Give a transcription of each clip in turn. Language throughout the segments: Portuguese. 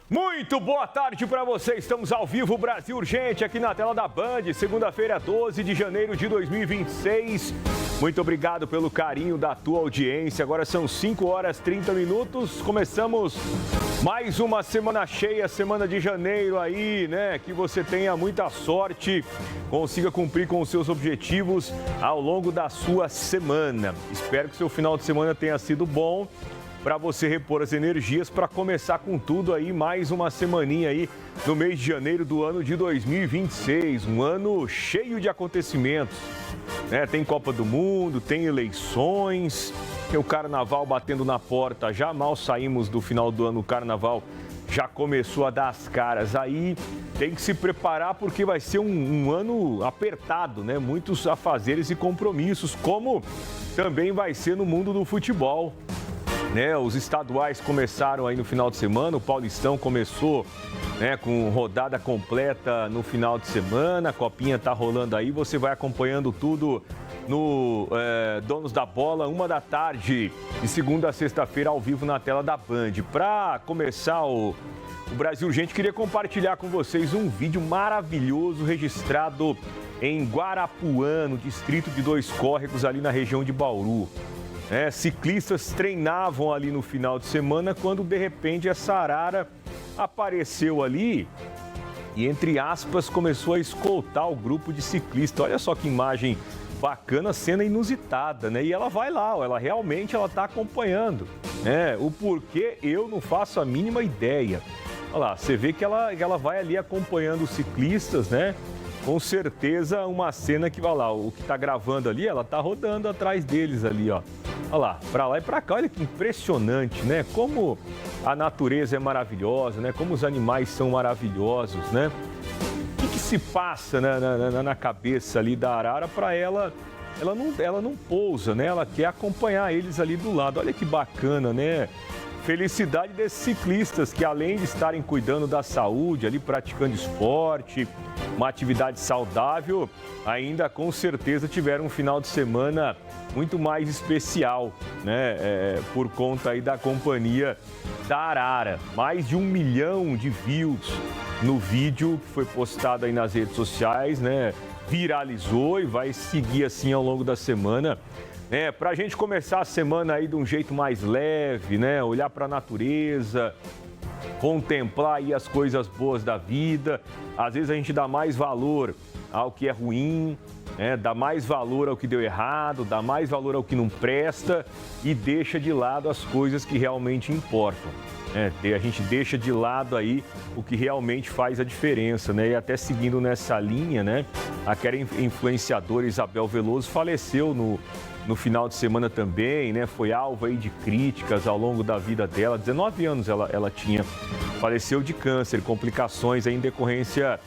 Muito boa tarde para você. Estamos ao vivo, Brasil Urgente, aqui na tela da Band, segunda-feira, 12 de janeiro de 2026. Muito obrigado pelo carinho da tua audiência. Agora são 5 horas e 30 minutos. Começamos mais uma semana cheia, semana de janeiro aí, né? Que você tenha muita sorte, consiga cumprir com os seus objetivos ao longo da sua semana. Espero que seu final de semana tenha sido bom, para você repor as energias para começar com tudo aí, mais uma semaninha aí no mês de janeiro do ano de 2026, um ano cheio de acontecimentos, né? Tem Copa do Mundo, tem eleições, tem o Carnaval batendo na porta, já mal saímos do final do ano, o Carnaval já começou a dar as caras aí, tem que se preparar porque vai ser um ano apertado, né? Muitos afazeres e compromissos, como também vai ser no mundo do futebol. Né, os estaduais começaram aí no final de semana, o Paulistão começou, né, com rodada completa no final de semana, a Copinha tá rolando aí, você vai acompanhando tudo no Donos da Bola, 1 da tarde, de segunda a sexta-feira, ao vivo na tela da Band. Para começar o Brasil Urgente, queria compartilhar com vocês um vídeo maravilhoso registrado em Guarapuã, no distrito de Dois Córregos, ali na região de Bauru. Ciclistas treinavam ali no final de semana quando, de repente, essa arara apareceu ali e, entre aspas, começou a escoltar o grupo de ciclistas. Olha só que imagem bacana, cena inusitada, né? E ela vai lá, ela realmente está acompanhando. O porquê eu não faço a mínima ideia. Olha lá, você vê que ela vai ali acompanhando os ciclistas, né? Com certeza uma cena que, vai lá, o que está gravando ali, ela está rodando atrás deles ali, ó. Olha lá, para lá e para cá, olha que impressionante, né? Como a natureza é maravilhosa, né? Como os animais são maravilhosos, né? O que se passa na cabeça ali da arara para ela não pousa, né? Ela quer acompanhar eles ali do lado. Olha que bacana, né? Felicidade desses ciclistas que, além de estarem cuidando da saúde, ali praticando esporte, uma atividade saudável, ainda com certeza tiveram um final de semana muito mais especial, né? Por conta aí da companhia da arara. Mais de 1 milhão de views no vídeo que foi postado aí nas redes sociais, né? Viralizou e vai seguir assim ao longo da semana. Para a gente começar a semana aí de um jeito mais leve, né? Olhar para a natureza, contemplar aí as coisas boas da vida. Às vezes a gente dá mais valor ao que é ruim, né? Dá mais valor ao que deu errado, dá mais valor ao que não presta e deixa de lado as coisas que realmente importam. A gente deixa de lado aí o que realmente faz a diferença, né? E até seguindo nessa linha, né? Aquela influenciadora Isabel Veloso faleceu no final de semana também, né? Foi alvo aí de críticas ao longo da vida dela. 19 anos ela tinha. Faleceu de câncer, complicações aí em decorrência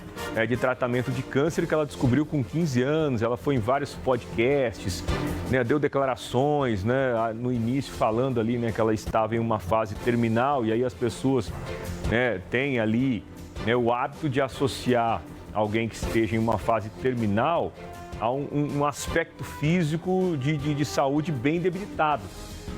de tratamento de câncer que ela descobriu com 15 anos. Ela foi em vários podcasts, né? Deu declarações, né? No início falando ali, né, que ela estava em uma fase terminal e aí as pessoas, né, têm ali, né, o hábito de associar alguém que esteja em uma fase terminal a um aspecto físico de saúde bem debilitado.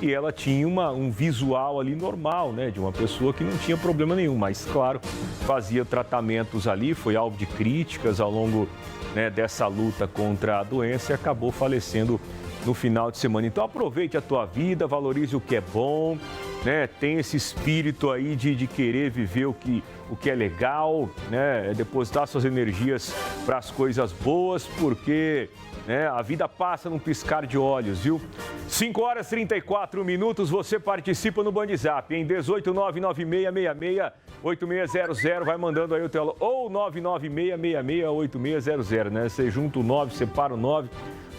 E ela tinha um visual ali normal, né? De uma pessoa que não tinha problema nenhum, mas, claro, fazia tratamentos ali, foi alvo de críticas ao longo, né, dessa luta contra a doença e acabou falecendo no final de semana. Então, aproveite a tua vida, valorize o que é bom, né? Tem esse espírito aí de querer viver o que é legal, né? Depositar suas energias para as coisas boas, porque, né, a vida passa num piscar de olhos, viu? 5 horas e 34 minutos, você participa no Bandzap, em 18996668600, vai mandando aí o teu, ou 996668600, né? Você junta o 9, separa o 9.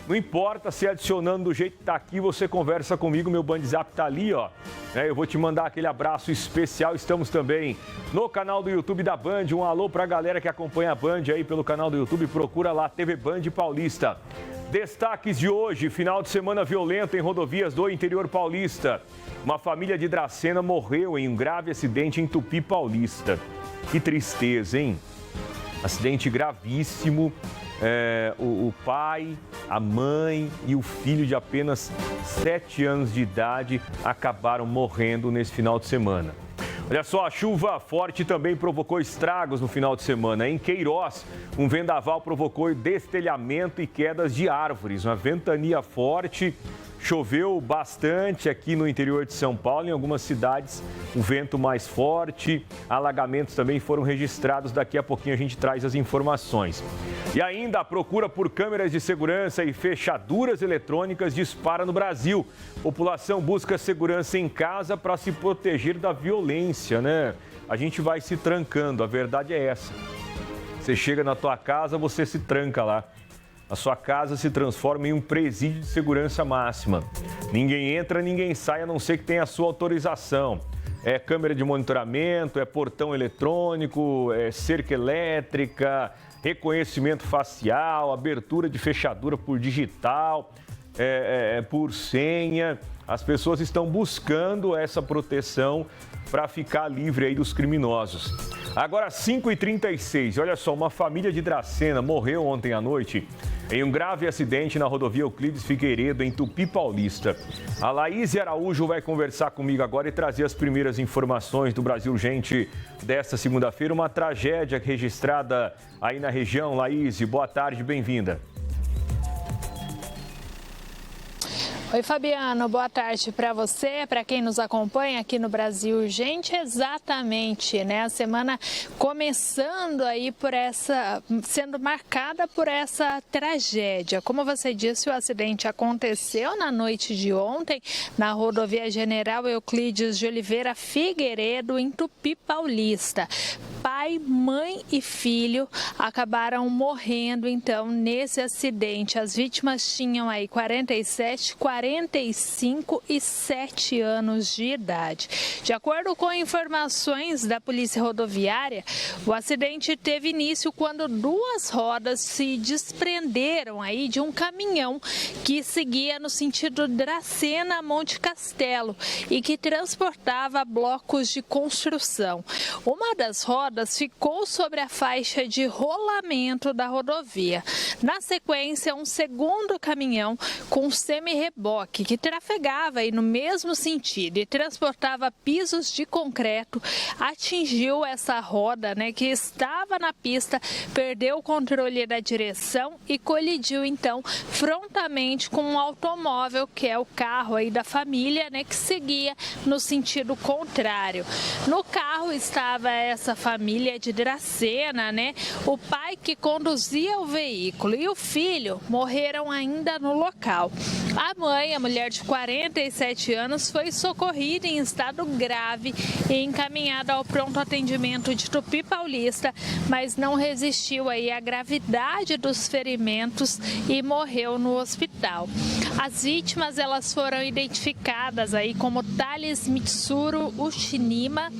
Não importa, se adicionando do jeito que tá aqui, você conversa comigo, meu Bandzap tá ali, ó. Eu vou te mandar aquele abraço especial. Estamos também no canal do YouTube da Band. Um alô pra galera que acompanha a Band aí pelo canal do YouTube. Procura lá, TV Band Paulista. Destaques de hoje, final de semana violento em rodovias do interior paulista. Uma família de Dracena morreu em um grave acidente em Tupi Paulista. Que tristeza, hein? Acidente gravíssimo. O pai, a mãe e o filho de apenas 7 anos de idade acabaram morrendo nesse final de semana. Olha só, a chuva forte também provocou estragos no final de semana. Em Queiroz, um vendaval provocou destelhamento e quedas de árvores. Uma ventania forte, choveu bastante aqui no interior de São Paulo. Em algumas cidades, um vento mais forte. Alagamentos também foram registrados. Daqui a pouquinho a gente traz as informações. E ainda a procura por câmeras de segurança e fechaduras eletrônicas dispara no Brasil. População busca segurança em casa para se proteger da violência, né? A gente vai se trancando, a verdade é essa. Você chega na tua casa, você se tranca lá. A sua casa se transforma em um presídio de segurança máxima. Ninguém entra, ninguém sai, a não ser que tenha a sua autorização. É câmera de monitoramento, é portão eletrônico, é cerca elétrica, reconhecimento facial, abertura de fechadura por digital, por senha. As pessoas estão buscando essa proteção para ficar livre aí dos criminosos. Agora, 5h36, olha só, uma família de Dracena morreu ontem à noite em um grave acidente na rodovia Euclides Figueiredo, em Tupi Paulista. A Laís Araújo vai conversar comigo agora e trazer as primeiras informações do Brasil Urgente desta segunda-feira. Uma tragédia registrada aí na região. Laís, boa tarde, bem-vinda. Oi, Fabiano, boa tarde para você, para quem nos acompanha aqui no Brasil Urgente. Exatamente, né? A semana começando aí sendo marcada por essa tragédia. Como você disse, o acidente aconteceu na noite de ontem na rodovia General Euclides de Oliveira Figueiredo, em Tupi Paulista. Pai, mãe e filho acabaram morrendo, então, nesse acidente. As vítimas tinham aí 47, 45 e 7 anos de idade. De acordo com informações da Polícia Rodoviária, o acidente teve início quando duas rodas se desprenderam aí de um caminhão que seguia no sentido Dracena Monte Castelo e que transportava blocos de construção. Uma das rodas ficou sobre a faixa de rolamento da rodovia. Na sequência, um segundo caminhão com semi-reboque que trafegava aí no mesmo sentido e transportava pisos de concreto atingiu essa roda, né, que estava na pista, perdeu o controle da direção e colidiu então frontalmente com um automóvel, que é o carro aí da família, né, que seguia no sentido contrário. No carro estava essa família de Dracena, né? O pai que conduzia o veículo e o filho morreram ainda no local. A mãe, a mulher de 47 anos, foi socorrida em estado grave e encaminhada ao pronto atendimento de Tupi Paulista, mas não resistiu aí à gravidade dos ferimentos e morreu no hospital. As vítimas, elas foram identificadas aí como Thales Mitsuru Uchinima,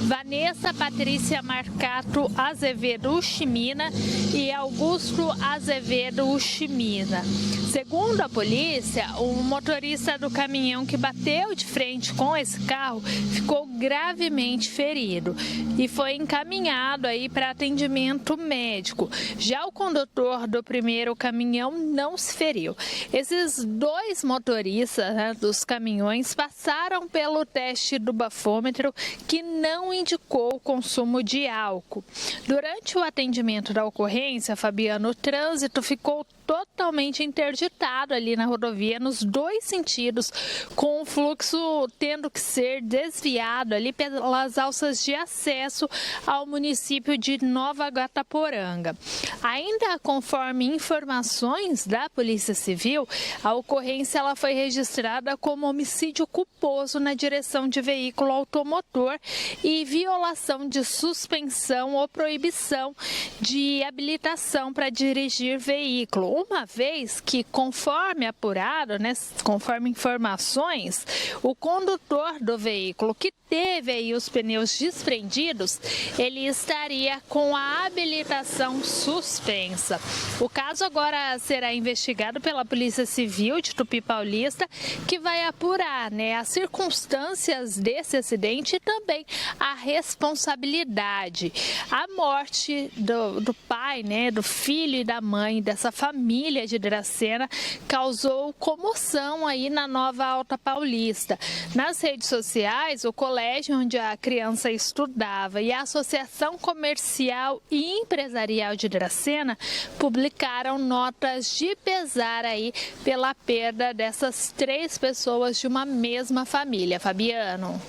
Vanessa Patrícia Marcato Azevedo Uchimina e Augusto Azevedo Uchimina. Segundo a polícia, o motorista do caminhão que bateu de frente com esse carro ficou gravemente ferido e foi encaminhado aí para atendimento médico. Já o condutor do primeiro caminhão não se feriu. Esses dois motoristas, né, dos caminhões passaram pelo teste do bafômetro, que não indicou o consumo de álcool. Durante o atendimento da ocorrência, Fabiano, o trânsito ficou totalmente interditado ali na rodovia nos dois sentidos, com o fluxo tendo que ser desviado ali pelas alças de acesso ao município de Nova Guataporanga. Ainda conforme informações da Polícia Civil, a ocorrência ela foi registrada como homicídio culposo na direção de veículo automotor e violação de suspensão ou proibição de habilitação para dirigir veículo, uma vez que, conforme apurado, né, conforme informações, o condutor do veículo que teve aí os pneus desprendidos, ele estaria com a habilitação suspensa. O caso agora será investigado pela Polícia Civil de Tupi Paulista, que vai apurar, né, as circunstâncias desse acidente e também a responsabilidade. A morte do pai, né, do filho e da mãe dessa família família de Dracena causou comoção aí na Nova Alta Paulista. Nas redes sociais, o colégio onde a criança estudava e a Associação Comercial e Empresarial de Dracena publicaram notas de pesar aí pela perda dessas 3 pessoas de uma mesma família. Fabiano.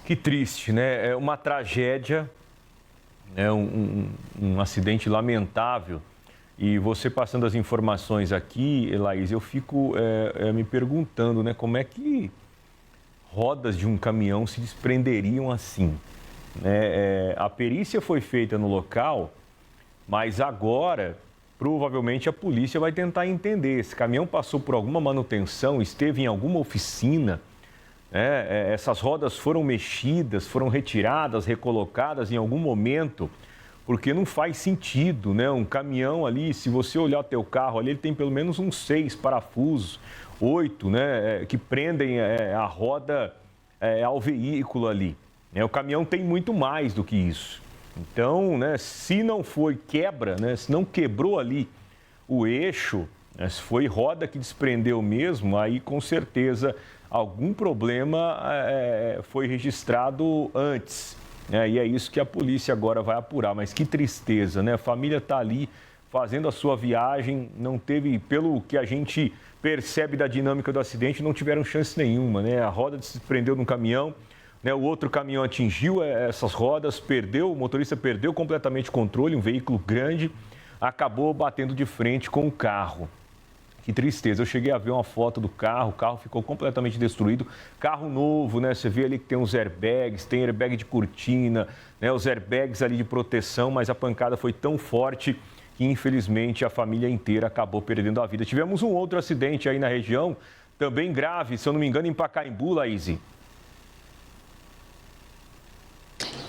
Que triste, né? É uma tragédia, é um acidente lamentável. E você passando as informações aqui, Laís, eu fico me perguntando, né, como é que rodas de um caminhão se desprenderiam assim, né? A perícia foi feita no local, mas agora provavelmente a polícia vai tentar entender. Esse caminhão passou por alguma manutenção, esteve em alguma oficina, né? Essas rodas foram mexidas, foram retiradas, recolocadas em algum momento, porque não faz sentido, né? Um caminhão ali, se você olhar o teu carro ali, ele tem pelo menos uns 6 parafusos, 8, né? Que prendem a roda ao veículo ali. O caminhão tem muito mais do que isso. Então, né, se não foi quebra, né, se não quebrou ali o eixo, né, se foi roda que desprendeu mesmo, aí com certeza algum problema foi registrado antes. Né, e é isso que a polícia agora vai apurar. Mas que tristeza, né? A família está ali fazendo a sua viagem, não teve, pelo que a gente percebe da dinâmica do acidente, não tiveram chance nenhuma, né? A roda se prendeu no caminhão. O outro caminhão atingiu essas rodas, o motorista perdeu completamente o controle, um veículo grande, acabou batendo de frente com o carro. Que tristeza, eu cheguei a ver uma foto do carro, o carro ficou completamente destruído, carro novo, né? Você vê ali que tem uns airbags, tem airbag de cortina, né? Os airbags ali de proteção, mas a pancada foi tão forte que infelizmente a família inteira acabou perdendo a vida. Tivemos um outro acidente aí na região, também grave, se eu não me engano, em Pacaembu, Laís.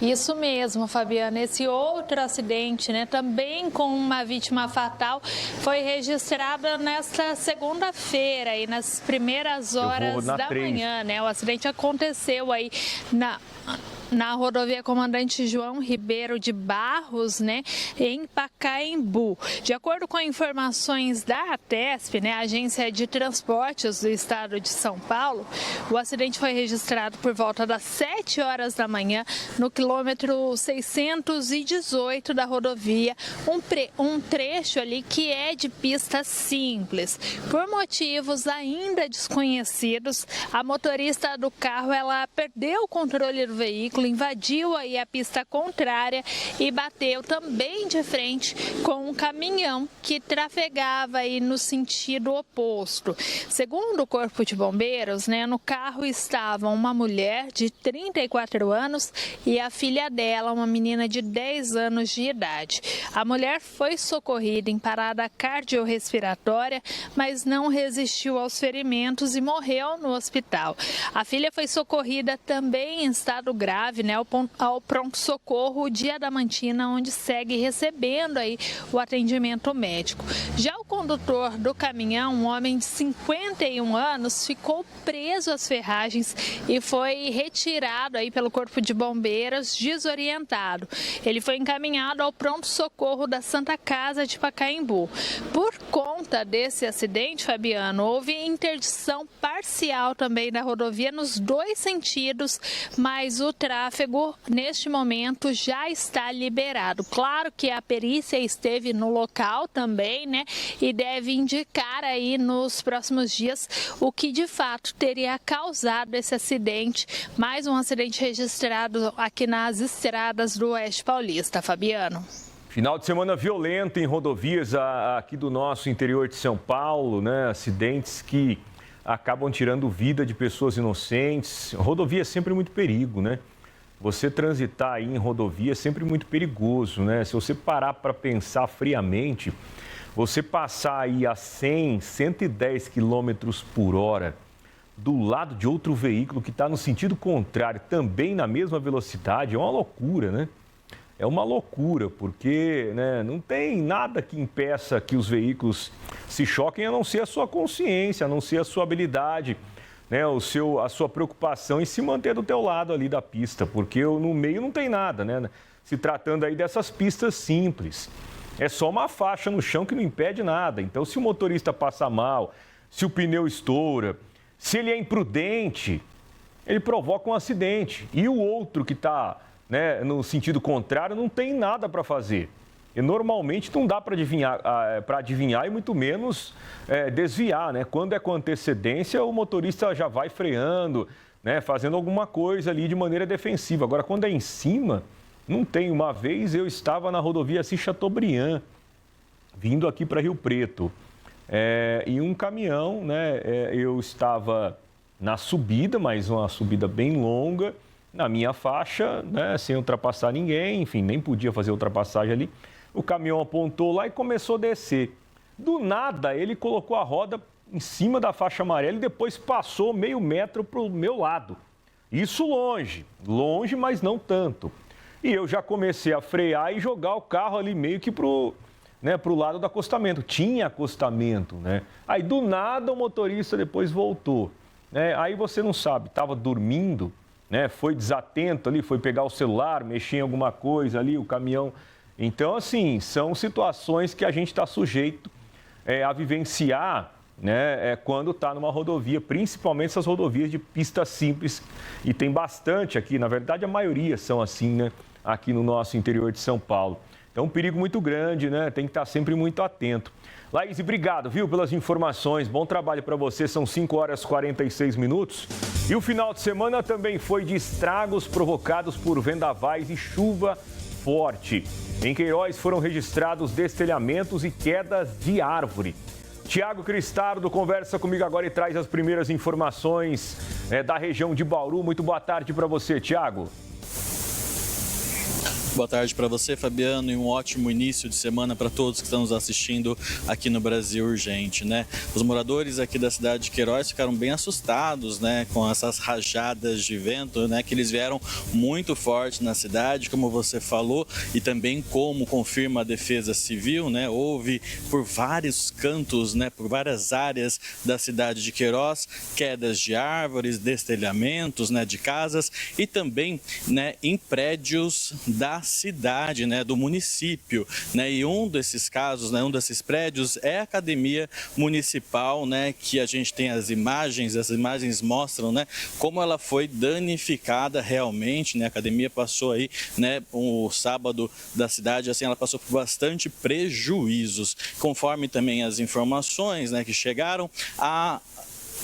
Isso mesmo, Fabiana. Esse outro acidente, né, também com uma vítima fatal, foi registrado nesta segunda-feira, aí nas primeiras horas da manhã, né? O acidente aconteceu aí na rodovia Comandante João Ribeiro de Barros, né, em Pacaembu. De acordo com informações da ATESP, né, a Agência de Transportes do Estado de São Paulo, o acidente foi registrado por volta das 7 horas da manhã no quilômetro 618 da rodovia, um trecho ali que é de pista simples. Por motivos ainda desconhecidos, a motorista do carro, ela perdeu o controle do veículo, invadiu aí a pista contrária e bateu também de frente com um caminhão que trafegava aí no sentido oposto. Segundo o Corpo de Bombeiros, né, no carro estavam uma mulher de 34 anos e a filha dela, uma menina de 10 anos de idade. A mulher foi socorrida em parada cardiorrespiratória, mas não resistiu aos ferimentos e morreu no hospital. A filha foi socorrida também em estado grave, né, ao pronto-socorro Diamantina, onde segue recebendo aí o atendimento médico. Já o condutor do caminhão, um homem de 51 anos, ficou preso às ferragens e foi retirado aí pelo Corpo de Bombeiros desorientado. Ele foi encaminhado ao pronto-socorro da Santa Casa de Pacaembu. Por conta desse acidente, Fabiano, houve interdição parcial também da rodovia nos 2 sentidos, mas o tráfego neste momento já está liberado. Claro que a perícia esteve no local também, né? E deve indicar aí nos próximos dias o que de fato teria causado esse acidente. Mais um acidente registrado aqui nas estradas do Oeste Paulista. Fabiano. Final de semana violento em rodovias aqui do nosso interior de São Paulo, né? Acidentes que acabam tirando vida de pessoas inocentes. Rodovia é sempre muito perigo, né? Você transitar aí em rodovia é sempre muito perigoso, né? Se você parar para pensar friamente, você passar aí a 100, 110 quilômetros por hora do lado de outro veículo que está no sentido contrário, também na mesma velocidade, é uma loucura, né? É uma loucura, porque, né, não tem nada que impeça que os veículos se choquem, a não ser a sua consciência, a não ser a sua habilidade, né, a sua preocupação em se manter do teu lado ali da pista, porque no meio não tem nada, né? Se tratando aí dessas pistas simples. é só uma faixa no chão que não impede nada. Então, se o motorista passa mal, se o pneu estoura, se ele é imprudente, ele provoca um acidente. E o outro que está, né, no sentido contrário não tem nada para fazer. E normalmente não dá para adivinhar e muito menos desviar, né? Quando é com antecedência, o motorista já vai freando, né, fazendo alguma coisa ali de maneira defensiva. Agora, quando é em cima, não tem. Uma vez eu estava na rodovia Assis Chateaubriand, vindo aqui para Rio Preto, e um caminhão, né, eu estava na subida, mas uma subida bem longa, na minha faixa, né, sem ultrapassar ninguém, enfim, nem podia fazer ultrapassagem ali. O caminhão apontou lá e começou a descer. Do nada, ele colocou a roda em cima da faixa amarela e depois passou meio metro para o meu lado. Isso longe, mas não tanto. E eu já comecei a frear e jogar o carro ali meio que pro lado do acostamento. Tinha acostamento, né? Aí do nada o motorista depois voltou, né? Aí você não sabe, estava dormindo, né? Foi desatento ali, foi pegar o celular, mexer em alguma coisa ali, o caminhão. Então, assim, são situações que a gente está sujeito a vivenciar, né, quando está numa rodovia, principalmente essas rodovias de pista simples. E tem bastante aqui, na verdade a maioria são assim, né, aqui no nosso interior de São Paulo. Então, um perigo muito grande, né? Tem que estar sempre muito atento. Laís, obrigado, viu, pelas informações. Bom trabalho para você. São 5h46. E o final de semana também foi de estragos provocados por vendavais e chuva forte. Em Queiroz foram registrados destelhamentos e quedas de árvore. Tiago Cristardo conversa comigo agora e traz as primeiras informações da região de Bauru. Muito boa tarde para você, Tiago. Boa tarde para você, Fabiano, e um ótimo início de semana para todos que estão nos assistindo aqui no Brasil Urgente, né? Os moradores aqui da cidade de Queiroz ficaram bem assustados, né, com essas rajadas de vento, né, que eles vieram muito forte na cidade, como você falou, e também como confirma a Defesa Civil, né? Houve por vários cantos, né, por várias áreas da cidade de Queiroz, quedas de árvores, destelhamentos, né, de casas e também, né, em prédios da cidade, né, do município, né, e um desses casos, né, um desses prédios é a academia municipal, né, que a gente tem as imagens mostram, né, como ela foi danificada realmente, né, a academia passou aí, né, o sábado da cidade, assim, ela passou por bastante prejuízos, conforme também as informações, né, que chegaram, a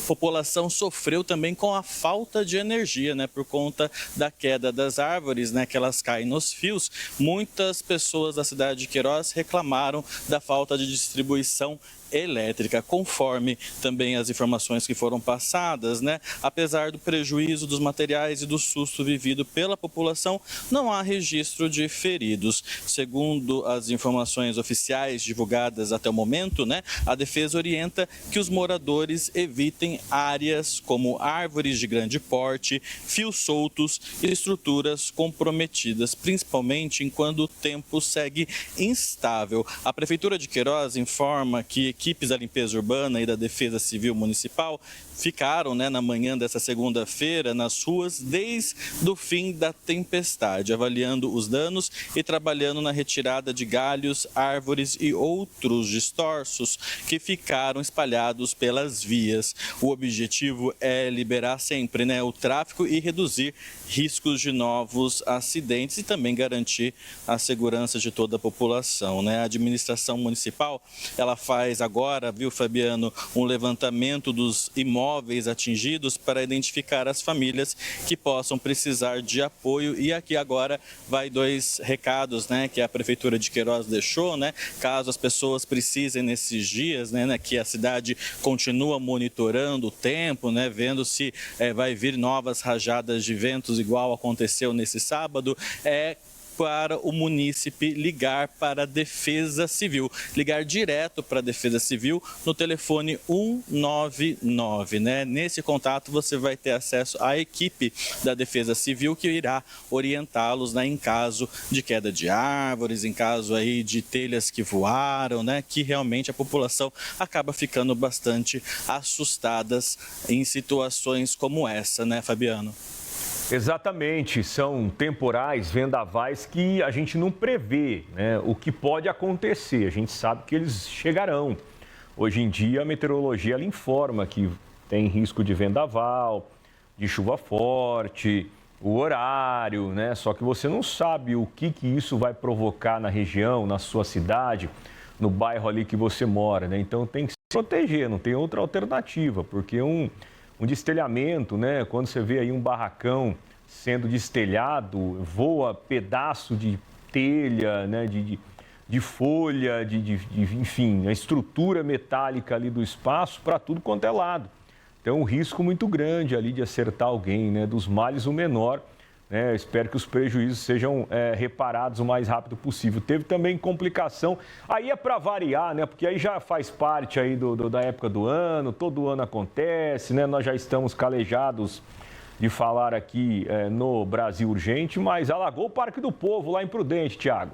população sofreu também com a falta de energia, né, por conta da queda das árvores, né, que elas caem nos fios. Muitas pessoas da cidade de Queiroz reclamaram da falta de distribuição elétrica, conforme também as informações que foram passadas, né? Apesar do prejuízo dos materiais e do susto vivido pela população, não há registro de feridos. Segundo as informações oficiais divulgadas até o momento, né, a defesa orienta que os moradores evitem áreas como árvores de grande porte, fios soltos e estruturas comprometidas, principalmente enquanto o tempo segue instável. A Prefeitura de Queiroz informa que equipes da limpeza urbana e da Defesa Civil Municipal ficaram, né, na manhã dessa segunda-feira nas ruas desde o fim da tempestade, avaliando os danos e trabalhando na retirada de galhos, árvores e outros destroços que ficaram espalhados pelas vias. O objetivo é liberar sempre, né, o tráfego e reduzir riscos de novos acidentes e também garantir a segurança de toda a população, né? A administração municipal, ela faz agora, viu, Fabiano, um levantamento dos imóveis atingidos para identificar as famílias que possam precisar de apoio. E aqui agora vai dois recados, né, que a Prefeitura de Queiroz deixou, né, caso as pessoas precisem nesses dias, né, que a cidade continua monitorando o tempo, né, vendo se vai vir novas rajadas de ventos igual aconteceu nesse sábado, para o munícipe ligar para a Defesa Civil, ligar direto para a Defesa Civil no telefone 199, né? Nesse contato você vai ter acesso à equipe da Defesa Civil que irá orientá-los, né, em caso de queda de árvores, em caso aí de telhas que voaram, né, que realmente a população acaba ficando bastante assustadas em situações como essa, né, Fabiano? Exatamente, são temporais, vendavais que a gente não prevê, né, o que pode acontecer. A gente sabe que eles chegarão. Hoje em dia, a meteorologia ela informa que tem risco de vendaval, de chuva forte, o horário, né? Só que você não sabe o que isso vai provocar na região, na sua cidade, no bairro ali que você mora, né? Então tem que se proteger, não tem outra alternativa, porque um destelhamento, né? Quando você vê aí um barracão sendo destelhado, voa pedaço de telha, né? De folha, enfim, a estrutura metálica ali do espaço para tudo quanto é lado. Então, um risco muito grande ali de acertar alguém, né? Dos males o menor, né? Espero que os prejuízos sejam reparados o mais rápido possível. Teve também complicação, aí é para variar, né? Porque aí já faz parte aí da época do ano, todo ano acontece, né? Nós já estamos calejados de falar aqui no Brasil Urgente, mas alagou o Parque do Povo lá em Prudente, Thiago.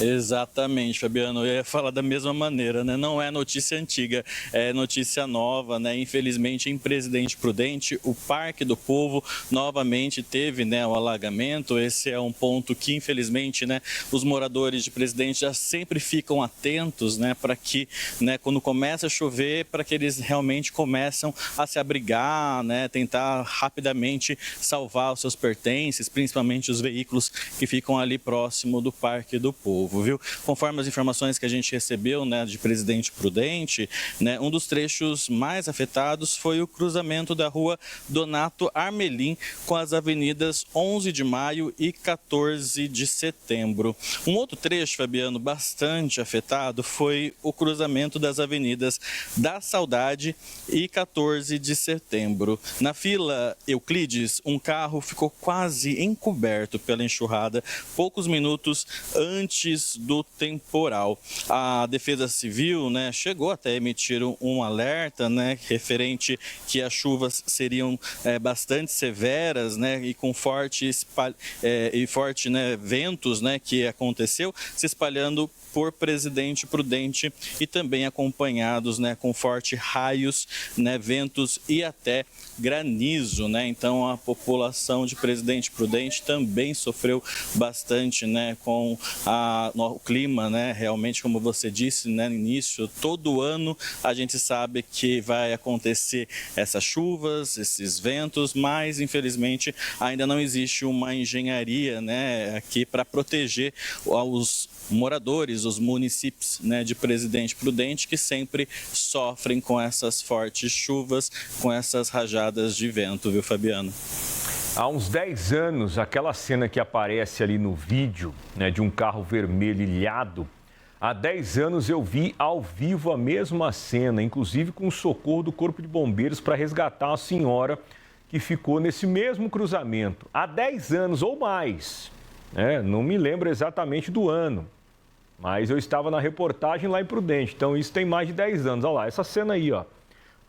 Exatamente, Fabiano. Eu ia falar da mesma maneira, né? Não é notícia antiga, é notícia nova, né? Infelizmente, em Presidente Prudente, o Parque do Povo novamente teve, né, o alagamento. Esse é um ponto que, infelizmente, né, os moradores de Presidente já sempre ficam atentos, né, para que, né, quando começa a chover, para que eles realmente começam a se abrigar, né, tentar rapidamente salvar os seus pertences, principalmente os veículos que ficam ali próximo do Parque do Povo. Viu? Conforme as informações que a gente recebeu, né, de Presidente Prudente, né, um dos trechos mais afetados foi o cruzamento da rua Donato Armelin com as avenidas 11 de maio e 14 de setembro. Um outro trecho, Fabiano, bastante afetado foi o cruzamento das avenidas da Saudade e 14 de setembro. Na fila Euclides, um carro ficou quase encoberto pela enxurrada poucos minutos antes do temporal. A Defesa Civil, né, chegou até a emitir um alerta, né, referente que as chuvas seriam bastante severas, né, e com forte, né, ventos, né, que aconteceu se espalhando por Presidente Prudente e também acompanhados, né, com fortes raios, né, ventos e até granizo, né? Então a população de Presidente Prudente também sofreu bastante, né, com o clima, né? Realmente, como você disse, né, no início, todo ano a gente sabe que vai acontecer essas chuvas, esses ventos, mas infelizmente ainda não existe uma engenharia, né, aqui para proteger os moradores, os municípios, né, de Presidente Prudente, que sempre sofrem com essas fortes chuvas, com essas rajadas de vento, viu, Fabiano? Há uns 10 anos, aquela cena que aparece ali no vídeo, né, de um carro vermelho ilhado, há 10 anos eu vi ao vivo a mesma cena, inclusive com o socorro do Corpo de Bombeiros para resgatar a senhora que ficou nesse mesmo cruzamento. Há 10 anos ou mais, né? Não me lembro exatamente do ano, mas eu estava na reportagem lá em Prudente, então isso tem mais de 10 anos. Olha lá, essa cena aí, ó.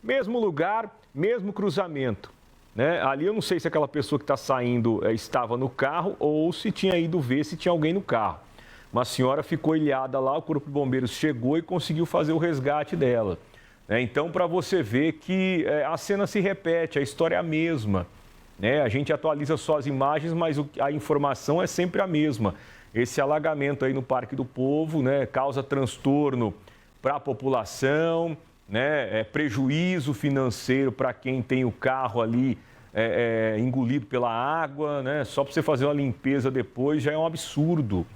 Mesmo lugar, mesmo cruzamento, né? Ali eu não sei se aquela pessoa que está saindo estava no carro ou se tinha ido ver se tinha alguém no carro. Uma senhora ficou ilhada lá, o Corpo de Bombeiros chegou e conseguiu fazer o resgate dela. Então, para você ver que a cena se repete, a história é a mesma, né? A gente atualiza só as imagens, mas a informação é sempre a mesma. Esse alagamento aí no Parque do Povo, né, causa transtorno para a população, né, prejuízo financeiro para quem tem o carro ali engolido pela água, né? Só para você fazer uma limpeza depois já é um absurdo,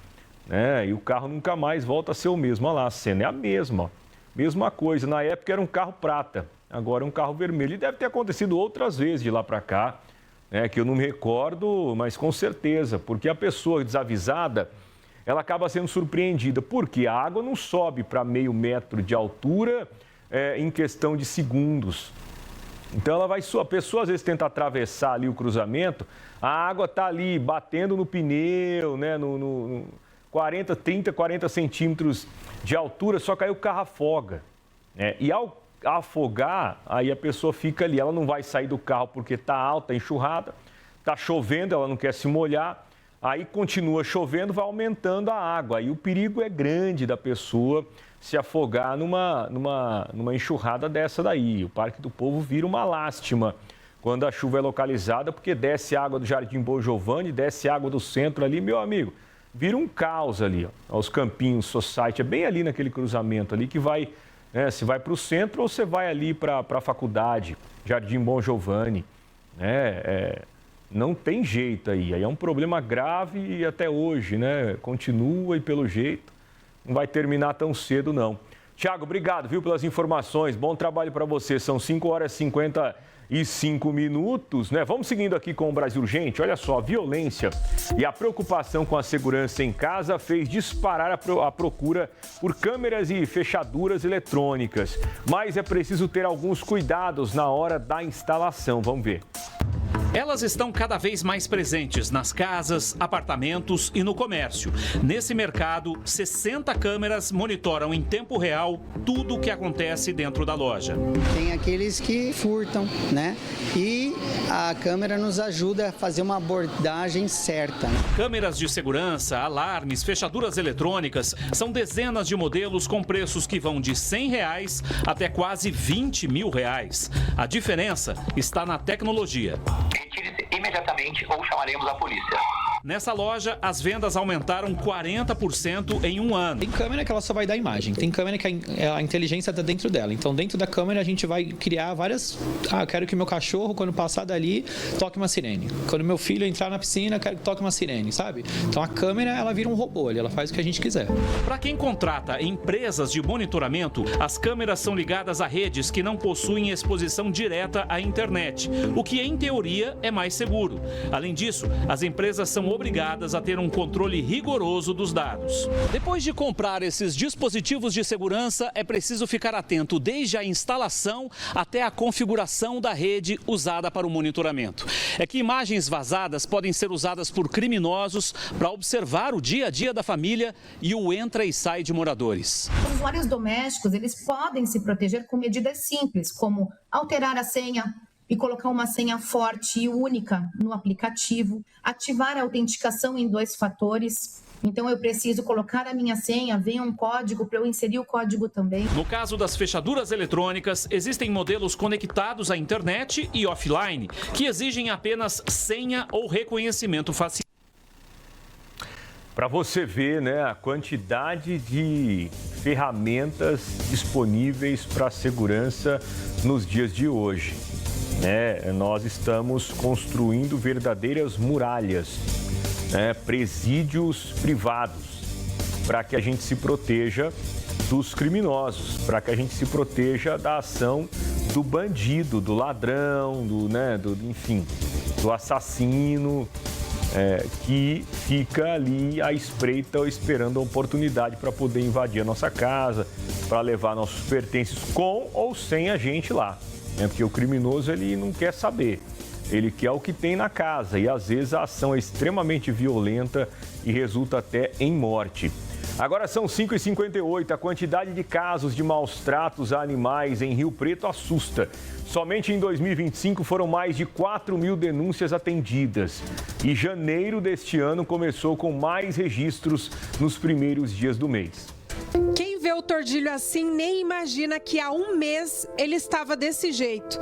né? E o carro nunca mais volta a ser o mesmo. Olha lá, a cena é a mesma, mesma coisa. Na época era um carro prata, agora é um carro vermelho. E deve ter acontecido outras vezes de lá para cá, que eu não me recordo, mas com certeza, porque a pessoa desavisada, ela acaba sendo surpreendida, porque a água não sobe para meio metro de altura em questão de segundos. Então a pessoa às vezes tenta atravessar ali o cruzamento, a água está ali batendo no pneu, né, no 30, 40 centímetros de altura, só que aí o carro afoga, né? E ao afogar, aí a pessoa fica ali, ela não vai sair do carro porque está alta, enxurrada, está chovendo, ela não quer se molhar, aí continua chovendo, vai aumentando a água, aí o perigo é grande da pessoa se afogar numa enxurrada dessa daí. O Parque do Povo vira uma lástima quando a chuva é localizada, porque desce água do Jardim Bom Giovanni, desce água do centro ali, meu amigo, vira um caos ali, ó, os Campinhos Society, é bem ali naquele cruzamento ali que vai, né, se vai para o centro ou você vai ali para a faculdade, Jardim Bom Giovanni, né, não tem jeito aí é um problema grave e até hoje, né, continua e pelo jeito não vai terminar tão cedo não. Tiago, obrigado, viu, pelas informações, bom trabalho para você, são 5h55, né? Vamos seguindo aqui com o Brasil Urgente. Olha só, a violência e a preocupação com a segurança em casa fez disparar a procura por câmeras e fechaduras eletrônicas. Mas é preciso ter alguns cuidados na hora da instalação. Vamos ver. Elas estão cada vez mais presentes nas casas, apartamentos e no comércio. Nesse mercado, 60 câmeras monitoram em tempo real tudo o que acontece dentro da loja. Tem aqueles que furtam, né? E a câmera nos ajuda a fazer uma abordagem certa. Câmeras de segurança, alarmes, fechaduras eletrônicas, são dezenas de modelos com preços que vão de R$100 até quase R$20 mil. A diferença está na tecnologia. Retire-se imediatamente ou chamaremos a polícia. Nessa loja, as vendas aumentaram 40% em um ano. Tem câmera que ela só vai dar imagem, tem câmera que a inteligência está dentro dela. Então, dentro da câmera, a gente vai criar várias... eu quero que meu cachorro, quando passar dali, toque uma sirene. Quando meu filho entrar na piscina, eu quero que toque uma sirene, sabe? Então, a câmera, ela vira um robô ali, ela faz o que a gente quiser. Para quem contrata empresas de monitoramento, as câmeras são ligadas a redes que não possuem exposição direta à internet, o que, em teoria, é mais seguro. Além disso, as empresas são obrigadas a ter um controle rigoroso dos dados. Depois de comprar esses dispositivos de segurança, é preciso ficar atento desde a instalação até a configuração da rede usada para o monitoramento. É que imagens vazadas podem ser usadas por criminosos para observar o dia a dia da família e o entra e sai de moradores. Os usuários domésticos, eles podem se proteger com medidas simples, como alterar a senha e colocar uma senha forte e única no aplicativo, ativar a autenticação em 2 fatores. Então, eu preciso colocar a minha senha, vem um código para eu inserir o código também. No caso das fechaduras eletrônicas, existem modelos conectados à internet e offline, que exigem apenas senha ou reconhecimento facial. Para você ver, né, a quantidade de ferramentas disponíveis para a segurança nos dias de hoje. Nós estamos construindo verdadeiras muralhas, presídios privados, para que a gente se proteja dos criminosos, para que a gente se proteja da ação do bandido, do ladrão, enfim, do assassino, que fica ali à espreita, esperando a oportunidade para poder invadir a nossa casa, para levar nossos pertences com ou sem a gente lá. Porque o criminoso, ele não quer saber, ele quer o que tem na casa e às vezes a ação é extremamente violenta e resulta até em morte. Agora são 5h58, a quantidade de casos de maus tratos a animais em Rio Preto assusta. Somente em 2025 foram mais de 4 mil denúncias atendidas e janeiro deste ano começou com mais registros nos primeiros dias do mês. Quem vê o Tordilho assim nem imagina que há um mês ele estava desse jeito.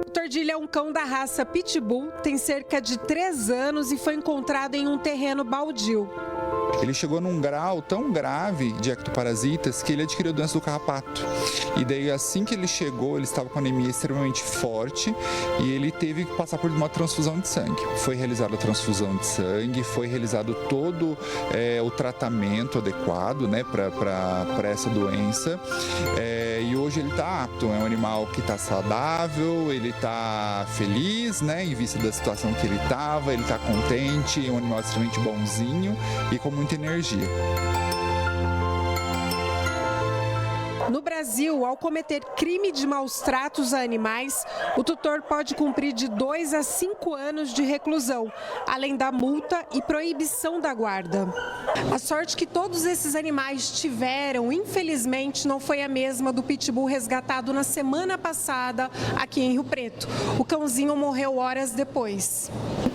O Tordilho é um cão da raça Pitbull, tem cerca de 3 anos e foi encontrado em um terreno baldio. Ele chegou num grau tão grave de ectoparasitas que ele adquiriu a doença do carrapato. E daí, assim que ele chegou, ele estava com anemia extremamente forte e ele teve que passar por uma transfusão de sangue. Foi realizada a transfusão de sangue, foi realizado todo o tratamento adequado, né, para essa doença. E hoje ele está apto, é um animal que está saudável, ele está feliz, né, em vista da situação que ele estava, ele está contente, é um animal extremamente bonzinho e com muita energia. No Brasil, ao cometer crime de maus tratos a animais, o tutor pode cumprir de 2 a 5 anos de reclusão, além da multa e proibição da guarda. A sorte que todos esses animais tiveram, infelizmente, não foi a mesma do pitbull resgatado na semana passada aqui em Rio Preto. O cãozinho morreu horas depois.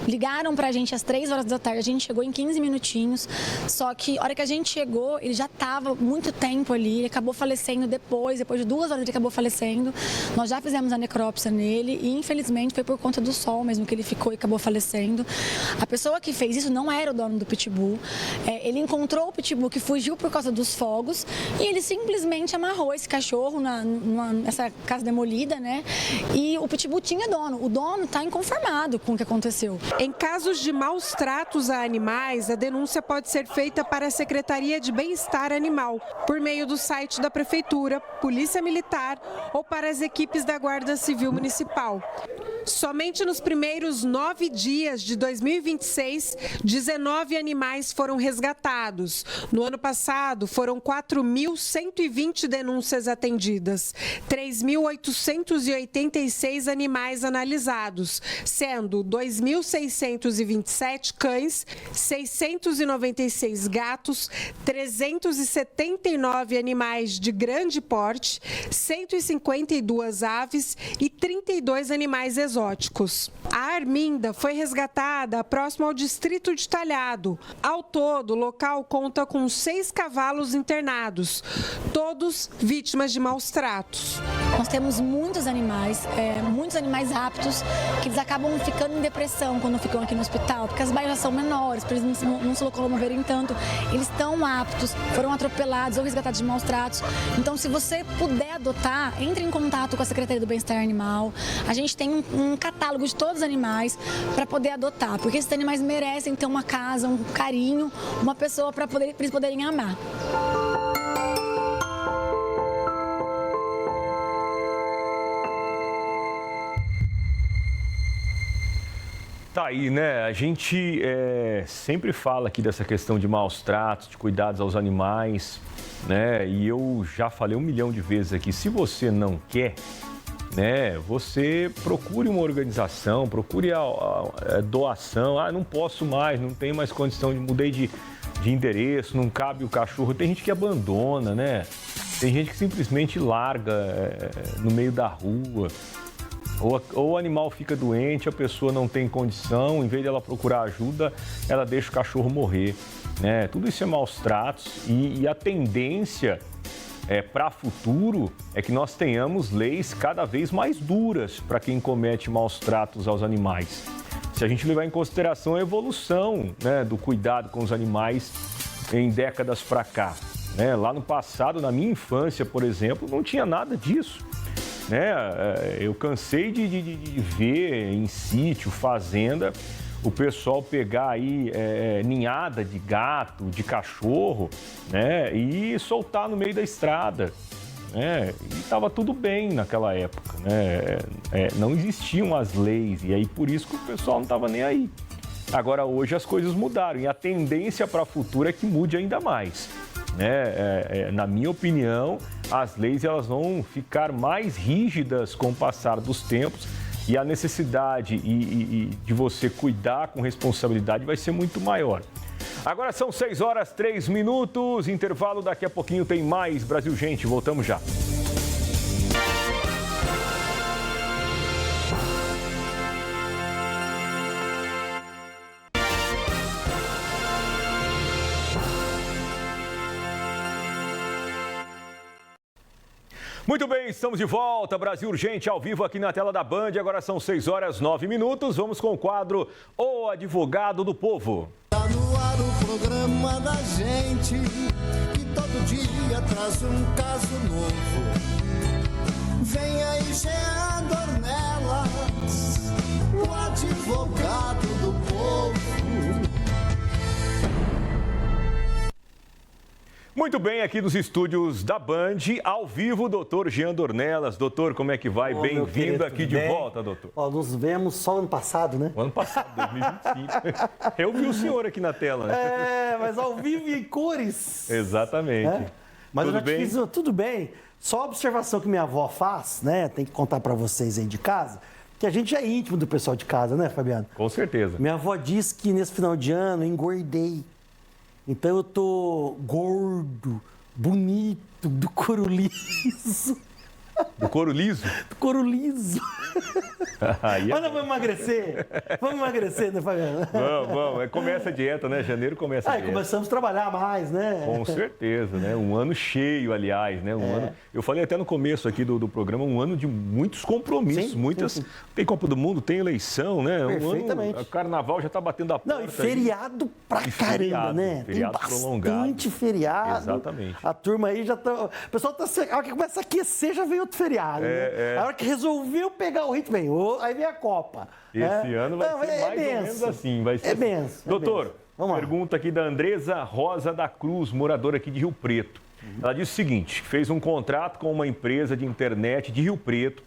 Ligaram pra gente às 3 horas da tarde, a gente chegou em 15 minutinhos, só que a hora que a gente chegou, ele já estava muito tempo ali, ele acabou falecendo falecendo depois de 2 horas ele acabou falecendo. Nós já fizemos a necrópsia nele e infelizmente foi por conta do sol mesmo que ele ficou e acabou falecendo. A pessoa que fez isso não era o dono do pitbull. Ele encontrou o pitbull que fugiu por causa dos fogos e ele simplesmente amarrou esse cachorro nessa casa demolida, né? E o pitbull tinha dono. O dono está inconformado com o que aconteceu. Em casos de maus tratos a animais, a denúncia pode ser feita para a Secretaria de Bem-Estar Animal, por meio do site da Prefeitura, Polícia Militar ou para as equipes da Guarda Civil Municipal. Somente nos primeiros 9 dias de 2026, 19 animais foram resgatados. No ano passado, foram 4.120 denúncias atendidas, 3.886 animais analisados, sendo 2.627 cães, 696 gatos, 379 animais de grande porte, 152 aves e 32 animais exóticos. A Arminda foi resgatada próximo ao distrito de Talhado. Ao todo, o local conta com 6 cavalos internados, todos vítimas de maus tratos. Nós temos muitos animais aptos, que eles acabam ficando em depressão quando ficam aqui no hospital, porque as baias já são menores, para eles não se locomoverem tanto. Eles estão aptos, foram atropelados ou resgatados de maus tratos. Então, se você puder adotar, entre em contato com a Secretaria do Bem-Estar Animal. A gente tem um catálogo de todos os animais para poder adotar, porque esses animais merecem ter uma casa, um carinho, uma pessoa para eles poderem amar. Tá aí, né? A gente sempre fala aqui dessa questão de maus tratos, de cuidados aos animais, né? E eu já falei 1 milhão de vezes aqui, se você não quer, né? Você procure uma organização, procure a doação. Ah, não posso mais, não tenho mais condição, mudei de endereço, não cabe o cachorro. Tem gente que abandona, né? Tem gente que simplesmente larga no meio da rua. Ou o animal fica doente, a pessoa não tem condição, em vez de ela procurar ajuda, ela deixa o cachorro morrer, né? Tudo isso é maus tratos e a tendência para futuro é que nós tenhamos leis cada vez mais duras para quem comete maus tratos aos animais. Se a gente levar em consideração a evolução, né, do cuidado com os animais em décadas para cá, né? Lá no passado, na minha infância, por exemplo, não tinha nada disso. Eu cansei de ver em sítio, fazenda, o pessoal pegar aí ninhada de gato, de cachorro, né, e soltar no meio da estrada, né, e estava tudo bem naquela época, né, não existiam as leis e aí por isso que o pessoal não estava nem aí. Agora hoje as coisas mudaram e a tendência para o futuro é que mude ainda mais. Na minha opinião, as leis elas vão ficar mais rígidas com o passar dos tempos e a necessidade de você cuidar com responsabilidade vai ser muito maior. Agora são 6h03, intervalo, daqui a pouquinho tem mais Brasil Gente, voltamos já. Muito bem, estamos de volta, Brasil Urgente, ao vivo aqui na tela da Band. Agora são 6h09, vamos com o quadro O Advogado do Povo. Tá no ar o programa da gente, que todo dia traz um caso novo. Vem aí Jean Dornelas, o advogado do povo. Muito bem, aqui nos estúdios da Band, ao vivo, doutor Jean Dornelas. Doutor, como é que vai? Bem-vindo aqui de volta, doutor. Nos vemos só ano passado, né? O ano passado, 2025. Eu vi o senhor aqui na tela, né? Mas ao vivo e em cores. Exatamente. Mas tudo eu já te fiz, tudo bem. Só a observação que minha avó faz, né? Tem que contar para vocês aí de casa, que a gente é íntimo do pessoal de casa, né, Fabiano? Com certeza. Minha avó diz que nesse final de ano eu engordei. Então eu tô gordo, bonito, do couro liso. Do couro liso? Do couro liso. Aí Mas nós vamos emagrecer? Vamos emagrecer, né, Fabiano? Vamos. Começa a dieta, né? Janeiro começa a dieta. Começamos a trabalhar mais, né? Com certeza, né? Um ano cheio, aliás, né? Ano... Eu falei até no começo aqui do programa, um ano de muitos compromissos, sim. Tem Copa do Mundo, tem eleição, né? Perfeitamente. O carnaval já está batendo a porta. Não, e feriado pra caramba, né? Feriado tem prolongado. Bastante feriado. Exatamente. A turma aí já tá... O pessoal tá... A hora que começa a aquecer, já vem outro feriado, né? A hora que resolveu pegar o ritmo, aí vem a Copa. Esse ano vai ser mais ou menos assim. Vai ser benção. Doutor, pergunta aqui da Andresa Rosa da Cruz, moradora aqui de Rio Preto. Ela diz o seguinte, fez um contrato com uma empresa de internet de Rio Preto,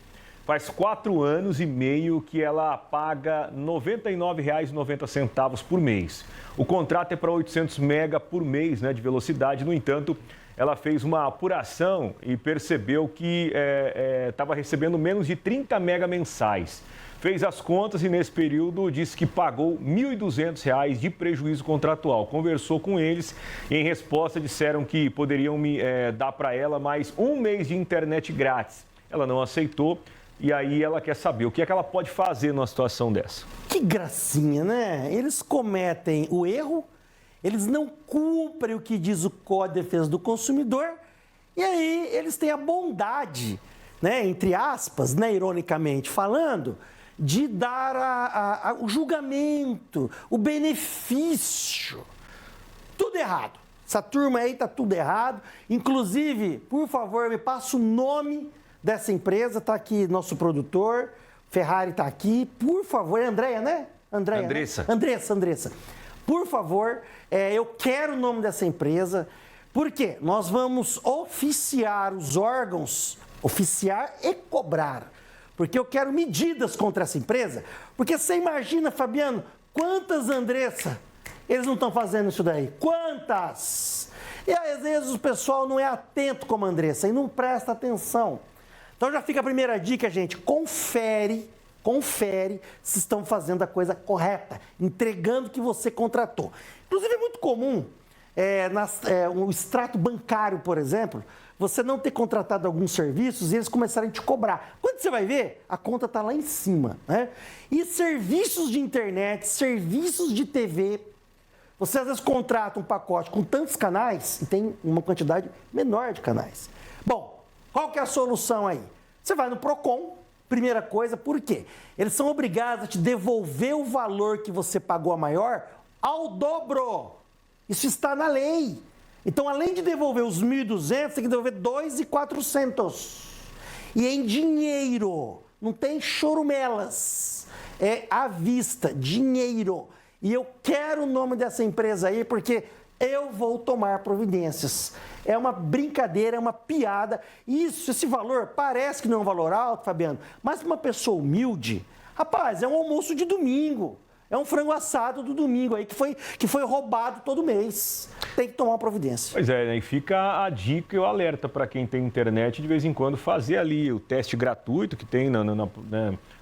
faz 4 anos e meio que ela paga R$ 99,90 por mês. O contrato é para 800 mega por mês, né, de velocidade, no entanto, ela fez uma apuração e percebeu que estava recebendo menos de 30 mega mensais. Fez as contas e, nesse período, disse que pagou R$ 1.200 de prejuízo contratual. Conversou com eles e, em resposta, disseram que poderiam dar para ela mais 1 mês de internet grátis. Ela não aceitou e aí ela quer saber o que é que ela pode fazer numa situação dessa. Que gracinha, né? Eles cometem o erro, eles não cumprem o que diz o Código de Defesa do Consumidor e aí eles têm a bondade, né, entre aspas, né, ironicamente falando, de dar o julgamento, o benefício. Tudo errado. Essa turma aí tá tudo errado. Inclusive, por favor, me passa o nome dessa empresa. Tá aqui nosso produtor, Ferrari tá aqui. Por favor, é Andréia, né? Andressa. Né? Andressa. Por favor, eu quero o nome dessa empresa. Por quê? Nós vamos oficiar os órgãos, oficiar e cobrar. Porque eu quero medidas contra essa empresa. Porque você imagina, Fabiano, quantas Andressa eles não estão fazendo isso daí? Quantas? E aí, às vezes o pessoal não é atento como a Andressa e não presta atenção. Então já fica a primeira dica, gente. Confere se estão fazendo a coisa correta, entregando o que você contratou. Inclusive é muito comum, o extrato bancário, por exemplo, você não ter contratado alguns serviços e eles começarem a te cobrar. Quando você vai ver, a conta está lá em cima, né? E serviços de internet, serviços de TV, você às vezes contrata um pacote com tantos canais e tem uma quantidade menor de canais. Bom, qual que é a solução aí? Você vai no Procon, primeira coisa, por quê? Eles são obrigados a te devolver o valor que você pagou a maior ao dobro. Isso está na lei. Então, além de devolver os 1.200, tem que devolver 2.400. E em dinheiro, não tem chorumelas. É à vista, dinheiro. E eu quero o nome dessa empresa aí, porque eu vou tomar providências. É uma brincadeira, é uma piada. Esse valor parece que não é um valor alto, Fabiano, mas para uma pessoa humilde, rapaz, é um almoço de domingo. É um frango assado do domingo aí que foi roubado todo mês. Tem que tomar uma providência. Pois é, né? E fica a dica e o alerta para quem tem internet, de vez em quando, fazer ali o teste gratuito que tem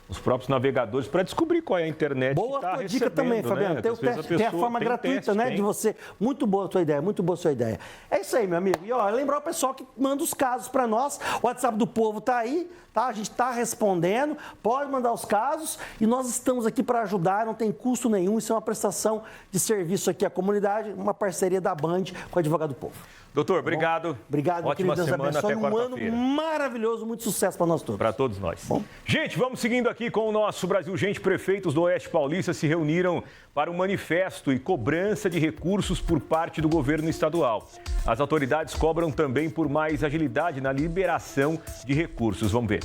nos próprios navegadores para descobrir qual é a internet. Boa que tá tua dica também, Fabiano. Né? Tem a forma gratuita, né? De você. Muito boa a sua ideia, muito boa a sua ideia. É isso aí, meu amigo. E ó, lembrar o pessoal que manda os casos para nós. O WhatsApp do Povo tá aí, tá? A gente tá respondendo. Pode mandar os casos e nós estamos aqui para ajudar, não tem custo nenhum. Isso é uma prestação de serviço aqui à comunidade, uma parceria da Band com o Advogado do Povo. Doutor, obrigado. Obrigado, ótima querido. Deus semana, abençoe. até quarta-feira. Um ano maravilhoso, muito sucesso para nós todos. Para todos nós. Bom. Gente, vamos seguindo aqui com o nosso Brasil Gente. Prefeitos do Oeste Paulista se reuniram para um manifesto e cobrança de recursos por parte do governo estadual. As autoridades cobram também por mais agilidade na liberação de recursos. Vamos ver.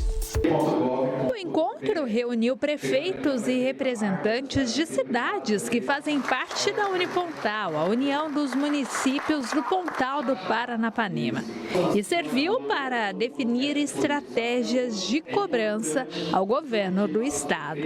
O encontro reuniu prefeitos e representantes de cidades que fazem parte da Unipontal, a União dos Municípios do Pontal do Paranapanema, e serviu para definir estratégias de cobrança ao governo do estado.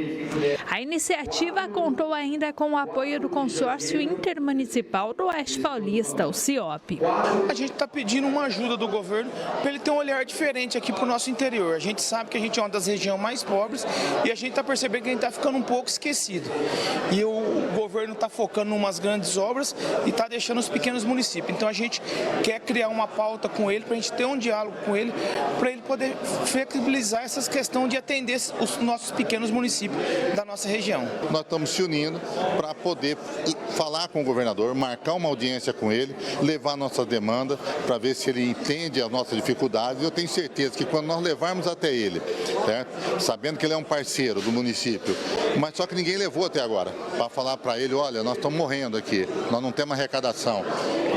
A iniciativa contou ainda com o apoio do Consórcio Intermunicipal do Oeste Paulista, o CIOP. A gente está pedindo uma ajuda do governo para ele ter um olhar diferente aqui para o nosso interior. A gente sabe que a gente é uma das regiões mais pobres e a gente está percebendo que a gente está ficando um pouco esquecido. E o governo está focando em umas grandes obras e está deixando os pequenos municípios. Então a gente quer criar uma pauta com ele, para a gente ter um diálogo com ele, para ele poder flexibilizar essas questões de atender os nossos pequenos municípios da nossa região. Nós estamos se unindo para poder falar com o governador, marcar uma audiência com ele, levar nossa demanda para ver se ele entende as nossas dificuldades. Eu tenho certeza que quando nós levarmos até ele, certo? Sabendo que ele é um parceiro do município, mas só que ninguém levou até agora, para falar para ele, olha, nós estamos morrendo aqui, nós não temos arrecadação,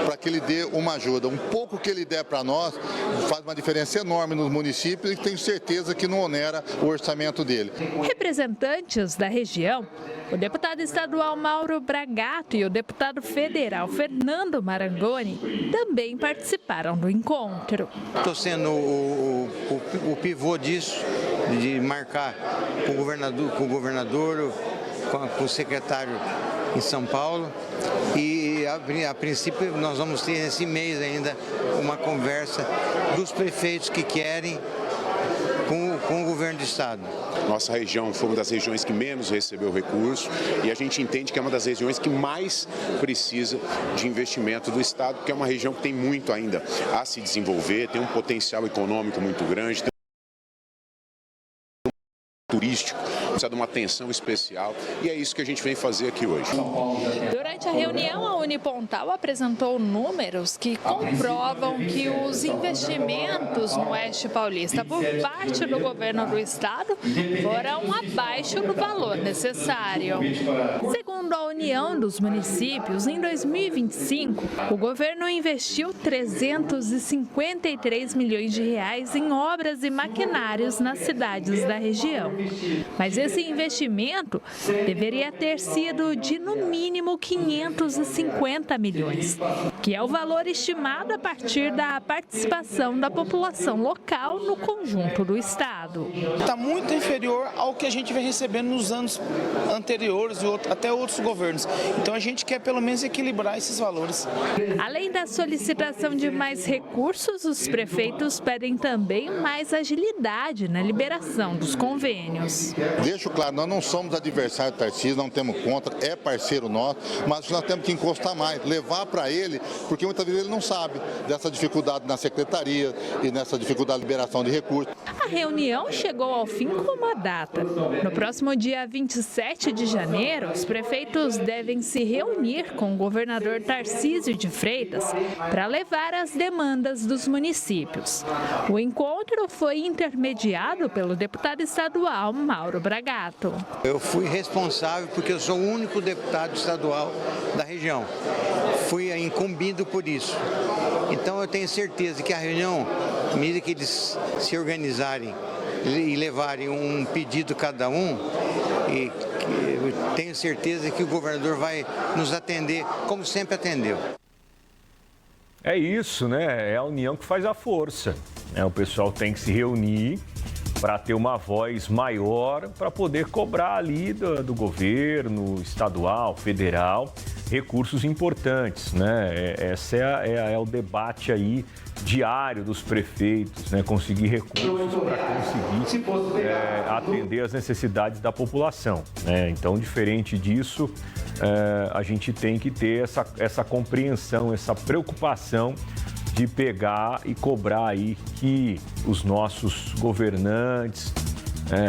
para que ele dê uma ajuda. Um pouco que ele der para nós faz uma diferença enorme nos municípios e tenho certeza que não onera o orçamento dele. Representantes da região, o deputado estadual Mauro Bragato e o deputado federal Fernando Marangoni também participaram do encontro. Estou sendo o pivô disso, de marcar com o governador, com o secretário em São Paulo, e a princípio nós vamos ter esse mês ainda uma conversa dos prefeitos que querem com o governo do estado. Nossa região foi uma das regiões que menos recebeu recurso e a gente entende que é uma das regiões que mais precisa de investimento do estado, porque é uma região que tem muito ainda a se desenvolver, tem um potencial econômico muito grande, tem turístico, precisa de uma atenção especial e é isso que a gente vem fazer aqui hoje. Durante a reunião, a Unipontal apresentou números que comprovam que os investimentos no Oeste Paulista por parte do governo do estado foram abaixo do valor necessário. Segundo a União dos Municípios, em 2025, o governo investiu 353 milhões de reais em obras e maquinários nas cidades da região. Mas esse investimento deveria ter sido de, no mínimo, 550 milhões, que é o valor estimado a partir da participação da população local no conjunto do estado. Está muito inferior ao que a gente vem recebendo nos anos anteriores e até outros governos. Então a gente quer pelo menos equilibrar esses valores. Além da solicitação de mais recursos, os prefeitos pedem também mais agilidade na liberação dos convênios. Deixo claro, nós não somos adversários do Tarcísio, não temos contra, é parceiro nosso, mas nós temos que encostar mais, levar para ele, porque muitas vezes ele não sabe dessa dificuldade na secretaria e nessa dificuldade de liberação de recursos. A reunião chegou ao fim com uma data. No próximo dia 27 de janeiro, os prefeitos devem se reunir com o governador Tarcísio de Freitas para levar as demandas dos municípios. O encontro foi intermediado pelo deputado estadual Mauro Bragato. Eu fui responsável porque eu sou o único deputado estadual da região. Fui incumbido por isso. Então eu tenho certeza que a reunião, à medida que eles se organizarem e levarem um pedido cada um, e eu tenho certeza que o governador vai nos atender como sempre atendeu. É isso, né? É a união que faz a força. O pessoal tem que se reunir para ter uma voz maior, para poder cobrar ali do governo estadual, federal, recursos importantes, né? Esse é o debate aí diário dos prefeitos, né? Conseguir recursos para conseguir atender as necessidades da população, né? Então, diferente disso, a gente tem que ter essa compreensão, essa preocupação de pegar e cobrar aí que os nossos governantes,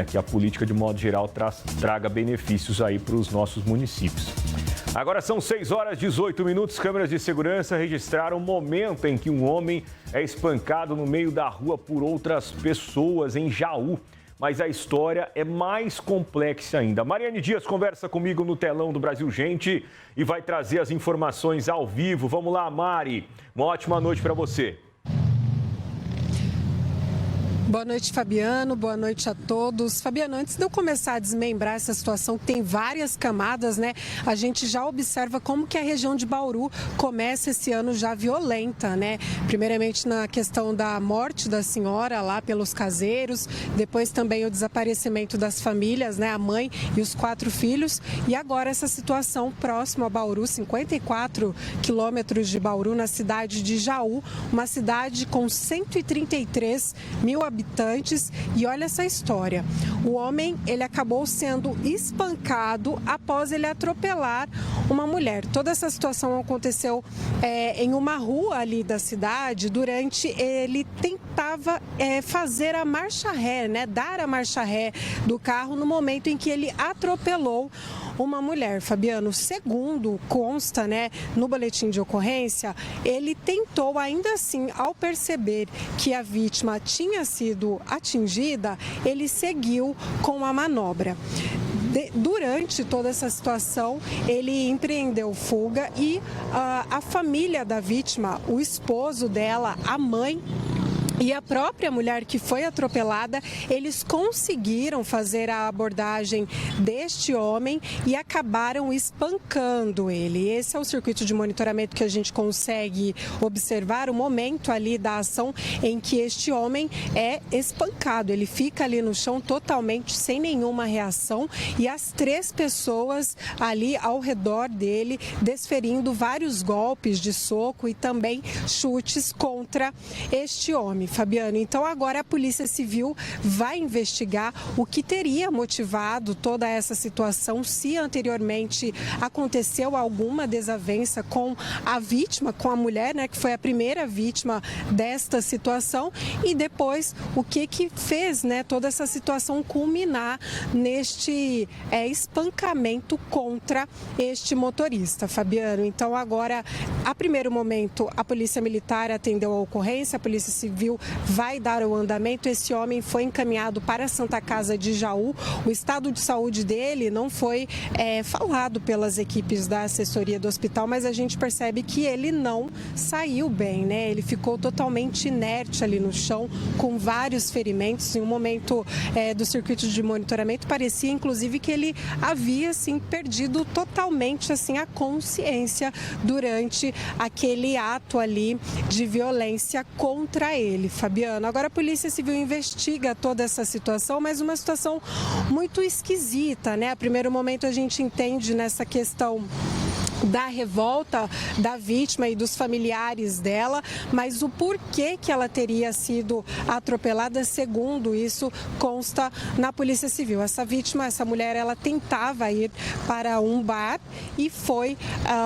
que a política de modo geral traga benefícios aí para os nossos municípios. Agora são 6h18, câmeras de segurança registraram o momento em que um homem é espancado no meio da rua por outras pessoas em Jaú. Mas a história é mais complexa ainda. Mariane Dias conversa comigo no telão do Brasil Gente e vai trazer as informações ao vivo. Vamos lá, Mari. Uma ótima noite para você. Boa noite, Fabiano. Boa noite a todos. Fabiano, antes de eu começar a desmembrar essa situação que tem várias camadas, né? A gente já observa como que a região de Bauru começa esse ano já violenta, né? Primeiramente na questão da morte da senhora lá pelos caseiros, depois também o desaparecimento das famílias, né? A mãe e os 4 filhos. E agora essa situação próxima a Bauru, 54 quilômetros de Bauru, na cidade de Jaú, uma cidade com 133 mil habitantes, habitantes. E olha essa história. O homem, ele acabou sendo espancado após ele atropelar uma mulher. Toda essa situação aconteceu em uma rua ali da cidade, durante ele tentava fazer a marcha ré, né, dar a marcha ré do carro no momento em que ele atropelou uma mulher. Fabiano, segundo consta, né, no boletim de ocorrência, ele tentou, ainda assim, ao perceber que a vítima tinha sido atingida, ele seguiu com a manobra. Durante toda essa situação, ele empreendeu fuga e a família da vítima, o esposo dela, a mãe e a própria mulher que foi atropelada, eles conseguiram fazer a abordagem deste homem e acabaram espancando ele. Esse é o circuito de monitoramento que a gente consegue observar, o momento ali da ação em que este homem é espancado. Ele fica ali no chão totalmente sem nenhuma reação e as 3 pessoas ali ao redor dele desferindo vários golpes de soco e também chutes contra este homem. Fabiano, então agora a Polícia Civil vai investigar o que teria motivado toda essa situação, se anteriormente aconteceu alguma desavença com a vítima, com a mulher, né, que foi a primeira vítima desta situação, e depois o que fez, né, toda essa situação culminar neste espancamento contra este motorista, Fabiano. Então agora, a primeiro momento, a Polícia Militar atendeu a ocorrência, a Polícia Civil vai dar o andamento. Esse homem foi encaminhado para a Santa Casa de Jaú. O estado de saúde dele não foi falado pelas equipes da assessoria do hospital, mas a gente percebe que ele não saiu bem, né? Ele ficou totalmente inerte ali no chão, com vários ferimentos. Em um momento do circuito de monitoramento, parecia inclusive que ele havia assim perdido totalmente assim a consciência durante aquele ato ali de violência contra ele, Fabiano. Agora a Polícia Civil investiga toda essa situação, mas uma situação muito esquisita, né? A primeiro momento a gente entende nessa questão da revolta da vítima e dos familiares dela, mas o porquê que ela teria sido atropelada, segundo isso, consta na Polícia Civil. Essa vítima, essa mulher, ela tentava ir para um bar e foi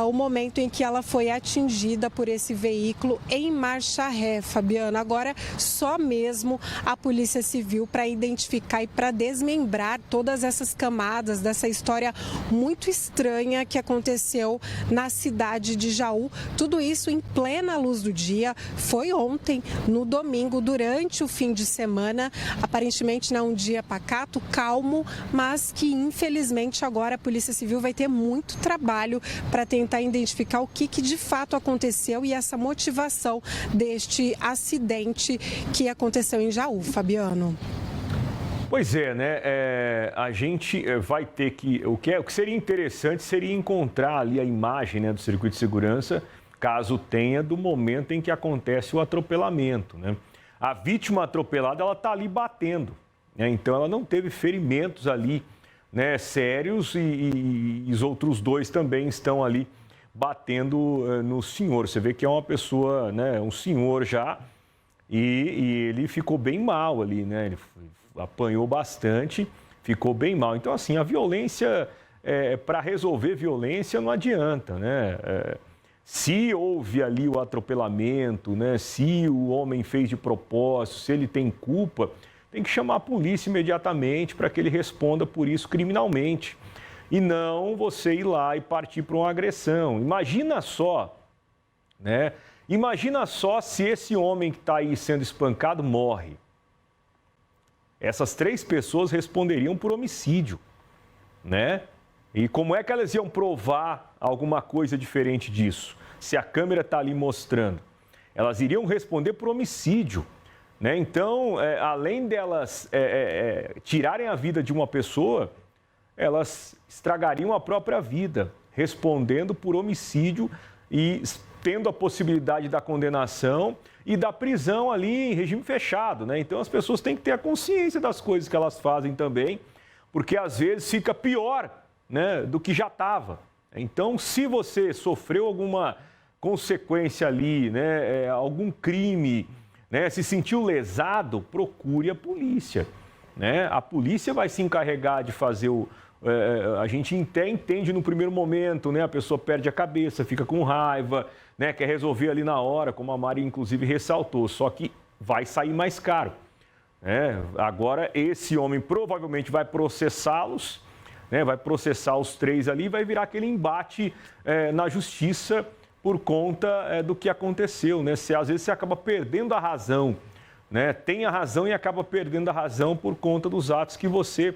o momento em que ela foi atingida por esse veículo em marcha ré, Fabiana. Agora, só mesmo a Polícia Civil para identificar e para desmembrar todas essas camadas dessa história muito estranha que aconteceu na cidade de Jaú. Tudo isso em plena luz do dia. Foi ontem, no domingo, durante o fim de semana. Aparentemente não um dia pacato, calmo, mas que infelizmente agora a Polícia Civil vai ter muito trabalho para tentar identificar o que de fato aconteceu e essa motivação deste acidente que aconteceu em Jaú, Fabiano. Pois é, né? A gente vai ter que... O que seria interessante seria encontrar ali a imagem, né, do circuito de segurança, caso tenha, do momento em que acontece o atropelamento, né? A vítima atropelada, ela está ali batendo, né? Então ela não teve ferimentos ali, né, sérios e os outros 2 também estão ali batendo no senhor. Você vê que é uma pessoa, né, um senhor já, e ele ficou bem mal ali, né? Ele apanhou bastante, ficou bem mal. Então, assim, a violência, para resolver violência não adianta, né? Se houve ali o atropelamento, né? Se o homem fez de propósito, se ele tem culpa, tem que chamar a polícia imediatamente para que ele responda por isso criminalmente. E não você ir lá e partir para uma agressão. Imagina só, né? Imagina só se esse homem que está aí sendo espancado morre. Essas 3 pessoas responderiam por homicídio, né? E como é que elas iam provar alguma coisa diferente disso? Se a câmera está ali mostrando. Elas iriam responder por homicídio, né? Então, além delas tirarem a vida de uma pessoa, elas estragariam a própria vida, respondendo por homicídio e tendo a possibilidade da condenação e da prisão ali em regime fechado, né? Então as pessoas têm que ter a consciência das coisas que elas fazem também, porque às vezes fica pior, né, do que já estava. Então, se você sofreu alguma consequência ali, né, algum crime, né? Se sentiu lesado, procure a polícia, né? A polícia vai se encarregar de fazer a gente entende no primeiro momento, né? A pessoa perde a cabeça, fica com raiva, né? Quer resolver ali na hora, como a Mari inclusive ressaltou, só que vai sair mais caro. Agora, esse homem provavelmente vai processá-los, né? Vai processar os 3 ali e vai virar aquele embate na justiça por conta do que aconteceu, né? Às vezes você acaba perdendo a razão, né? Tem a razão e acaba perdendo a razão por conta dos atos que você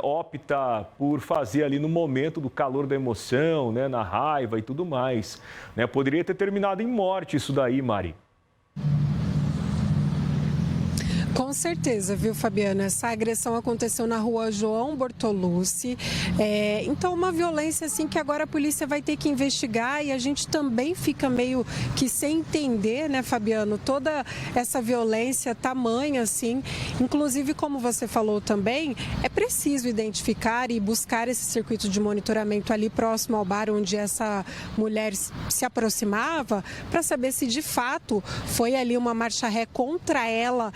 opta por fazer ali no momento do calor da emoção, né? Na raiva e tudo mais, né? Poderia ter terminado em morte isso daí, Mari. Com certeza, viu, Fabiana? Essa agressão aconteceu na rua João Bortolucci. Então, uma violência assim que agora a polícia vai ter que investigar e a gente também fica meio que sem entender, né, Fabiano? Toda essa violência tamanha assim. Inclusive, como você falou também, é preciso identificar e buscar esse circuito de monitoramento ali próximo ao bar onde essa mulher se aproximava para saber se de fato foi ali uma marcha ré contra ela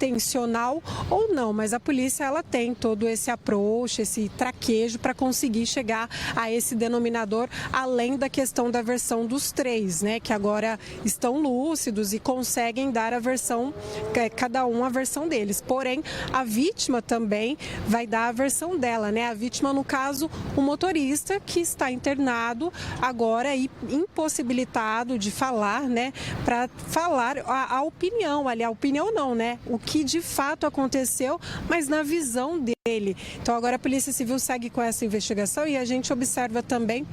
intencional ou não, mas a polícia ela tem todo esse approach, esse traquejo para conseguir chegar a esse denominador, além da questão da versão dos 3, né, que agora estão lúcidos e conseguem dar a versão, cada um a versão deles. Porém, a vítima também vai dar a versão dela, né? A vítima, no caso, o motorista que está internado agora e impossibilitado de falar, né, para falar a opinião, ali, a opinião não, né? O que de fato aconteceu, mas na visão dele. Então agora a Polícia Civil segue com essa investigação e a gente observa também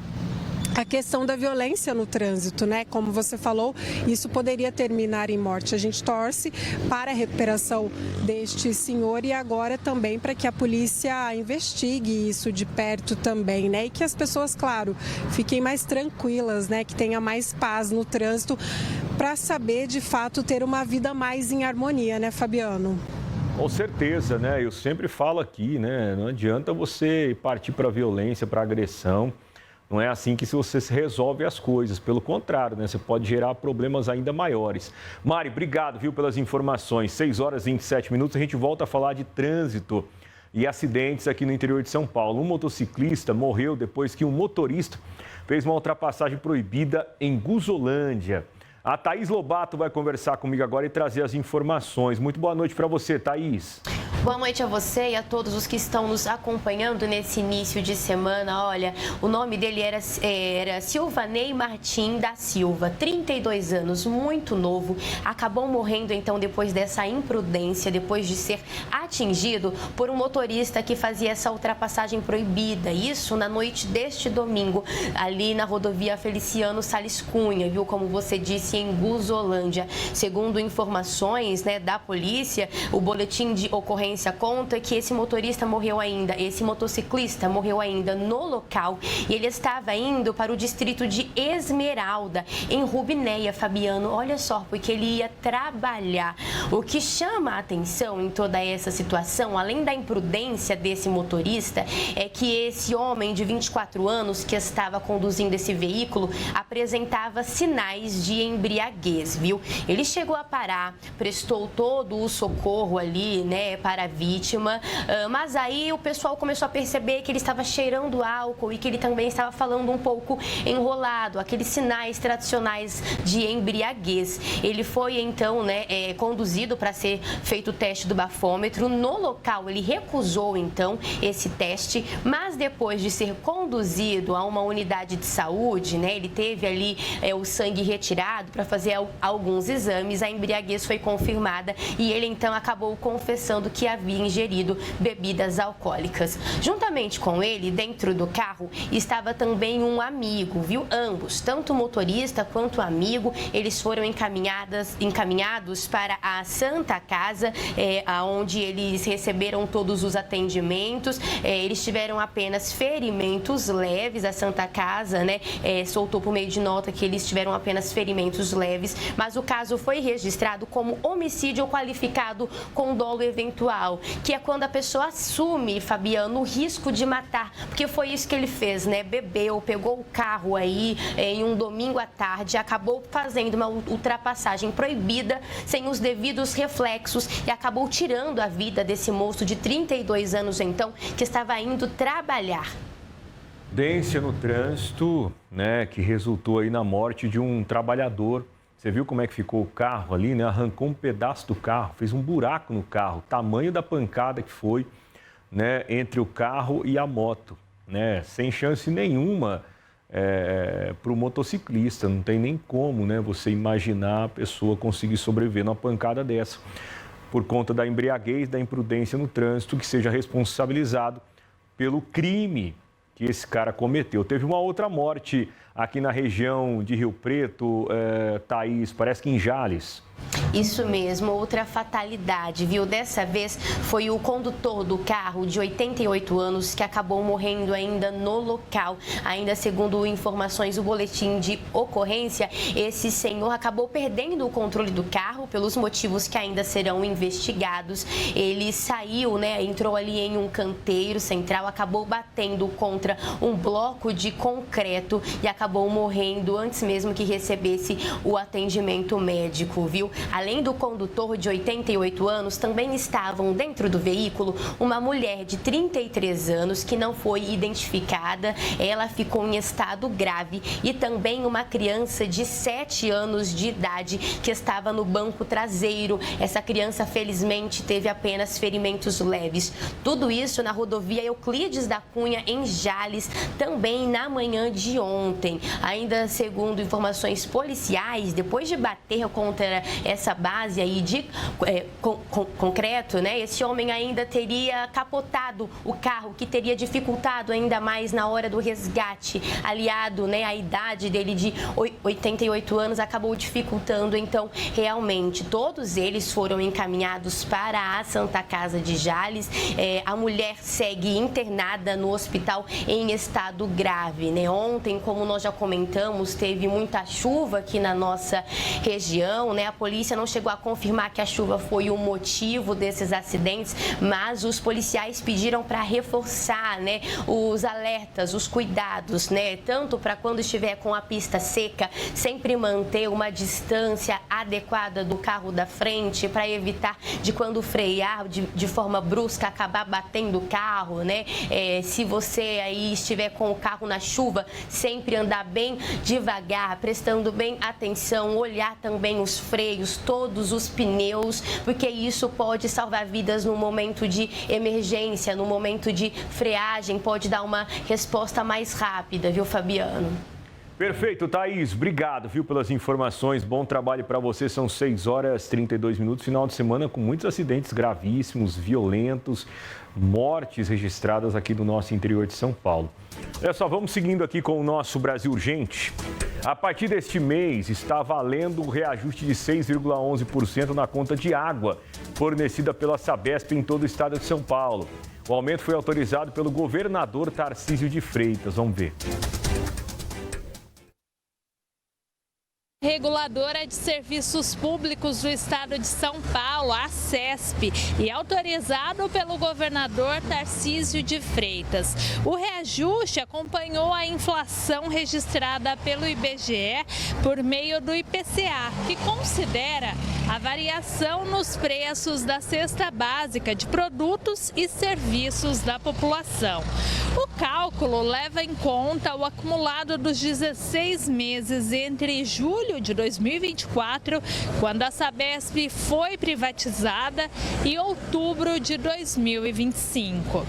a questão da violência no trânsito, né? Como você falou, isso poderia terminar em morte. A gente torce para a recuperação deste senhor e agora também para que a polícia investigue isso de perto também, né? E que as pessoas, claro, fiquem mais tranquilas, né? Que tenha mais paz no trânsito para saber, de fato, ter uma vida mais em harmonia, né, Fabiano? Com certeza, né? Eu sempre falo aqui, né? Não adianta você partir para a violência, para a agressão. Não é assim que você resolve as coisas. Pelo contrário, né? Você pode gerar problemas ainda maiores. Mari, obrigado, viu, pelas informações. 6h27. A gente volta a falar de trânsito e acidentes aqui no interior de São Paulo. Um motociclista morreu depois que um motorista fez uma ultrapassagem proibida em Guzolândia. A Thaís Lobato vai conversar comigo agora e trazer as informações. Muito boa noite para você, Thaís. Boa noite a você e a todos os que estão nos acompanhando nesse início de semana. Olha, o nome dele era Silvanei Martim da Silva, 32 anos, muito novo. Acabou morrendo, então, depois dessa imprudência, depois de ser atingido por um motorista que fazia essa ultrapassagem proibida. Isso na noite deste domingo, ali na rodovia Feliciano Sales Cunha, viu? Como você disse, em Guzolândia. Segundo informações, né, da polícia, o boletim de ocorrência conta que esse motorista morreu ainda, esse motociclista morreu ainda no local e ele estava indo para o distrito de Esmeralda, em Rubinéia, Fabiano. Olha só, porque ele ia trabalhar. O que chama a atenção em toda essa situação, além da imprudência desse motorista, é que esse homem de 24 anos que estava conduzindo esse veículo apresentava sinais de embriaguez, viu? Ele chegou a parar, prestou todo o socorro ali, né, para a vítima, mas aí o pessoal começou a perceber que ele estava cheirando álcool e que ele também estava falando um pouco enrolado, aqueles sinais tradicionais de embriaguez. Ele foi então, né, conduzido para ser feito o teste do bafômetro. No local ele recusou então esse teste, mas depois de ser conduzido a uma unidade de saúde, né, ele teve ali o sangue retirado para fazer alguns exames, a embriaguez foi confirmada e ele então acabou confessando que havia ingerido bebidas alcoólicas. Juntamente com ele, dentro do carro, estava também um amigo, viu? Ambos, tanto o motorista quanto o amigo, eles foram encaminhados para a Santa Casa, onde eles receberam todos os atendimentos. Eles tiveram apenas ferimentos leves. A Santa Casa, né, soltou por meio de nota que eles tiveram apenas ferimentos leves, mas o caso foi registrado como homicídio qualificado com dolo eventual. pessoal, que é quando a pessoa assume, Fabiano, o risco de matar, porque foi isso que ele fez, né? Bebeu, pegou o carro aí em um domingo à tarde, acabou fazendo uma ultrapassagem proibida, sem os devidos reflexos e acabou tirando a vida desse moço de 32 anos, então, que estava indo trabalhar. Denúncia no trânsito, né, que resultou aí na morte de um trabalhador. Você viu como é que ficou o carro ali, né? Arrancou um pedaço do carro, fez um buraco no carro, tamanho da pancada que foi, né, entre o carro e a moto, né? Sem chance nenhuma para o motociclista, não tem nem como, né, você imaginar a pessoa conseguir sobreviver numa pancada dessa. Por conta da embriaguez, da imprudência no trânsito, que seja responsabilizado pelo crime que esse cara cometeu. Teve uma outra morte aqui na região de Rio Preto, Thaís, parece que em Jales. Isso mesmo, outra fatalidade, viu? Dessa vez foi o condutor do carro de 88 anos que acabou morrendo ainda no local. Ainda segundo informações do boletim de ocorrência, esse senhor acabou perdendo o controle do carro pelos motivos que ainda serão investigados. Ele saiu, né? Entrou ali em um canteiro central, acabou batendo contra um bloco de concreto e acabou morrendo antes mesmo que recebesse o atendimento médico, viu? Além do condutor de 88 anos, também estavam dentro do veículo uma mulher de 33 anos que não foi identificada. Ela ficou em estado grave e também uma criança de 7 anos de idade que estava no banco traseiro. Essa criança, felizmente, teve apenas ferimentos leves. Tudo isso na rodovia Euclides da Cunha, em Jales, também na manhã de ontem. Ainda segundo informações policiais, depois de bater contra essa base aí de concreto, né? Esse homem ainda teria capotado o carro, que teria dificultado ainda mais na hora do resgate. Aliado, né, à idade dele de 88 anos, acabou dificultando. Então, realmente, todos eles foram encaminhados para a Santa Casa de Jales. A mulher segue internada no hospital em estado grave, né? Ontem, como nós já comentamos, teve muita chuva aqui na nossa região, né? A polícia não chegou a confirmar que a chuva foi o motivo desses acidentes, mas os policiais pediram para reforçar, né, os alertas, os cuidados, né? Tanto para quando estiver com a pista seca, sempre manter uma distância adequada do carro da frente para evitar de quando frear de forma brusca acabar batendo o carro, né? Se você aí estiver com o carro na chuva, sempre andar bem devagar, prestando bem atenção, olhar também os freios, todos os pneus, porque isso pode salvar vidas no momento de emergência, no momento de freagem, pode dar uma resposta mais rápida, viu, Fabiano? Perfeito, Thaís. Obrigado, viu, pelas informações. Bom trabalho para você. São 6h32, final de semana com muitos acidentes gravíssimos, violentos, mortes registradas aqui no nosso interior de São Paulo. Olha só, vamos seguindo aqui com o nosso Brasil Urgente. A partir deste mês, está valendo o reajuste de 6,11% na conta de água fornecida pela Sabesp em todo o estado de São Paulo. O aumento foi autorizado pelo governador Tarcísio de Freitas. Vamos ver. Reguladora de Serviços Públicos do Estado de São Paulo, a CESP, e autorizado pelo governador Tarcísio de Freitas. O reajuste acompanhou a inflação registrada pelo IBGE por meio do IPCA, que considera a variação nos preços da cesta básica de produtos e serviços da população. O cálculo leva em conta o acumulado dos 16 meses entre julho de 2024, quando a Sabesp foi privatizada, e outubro de 2025.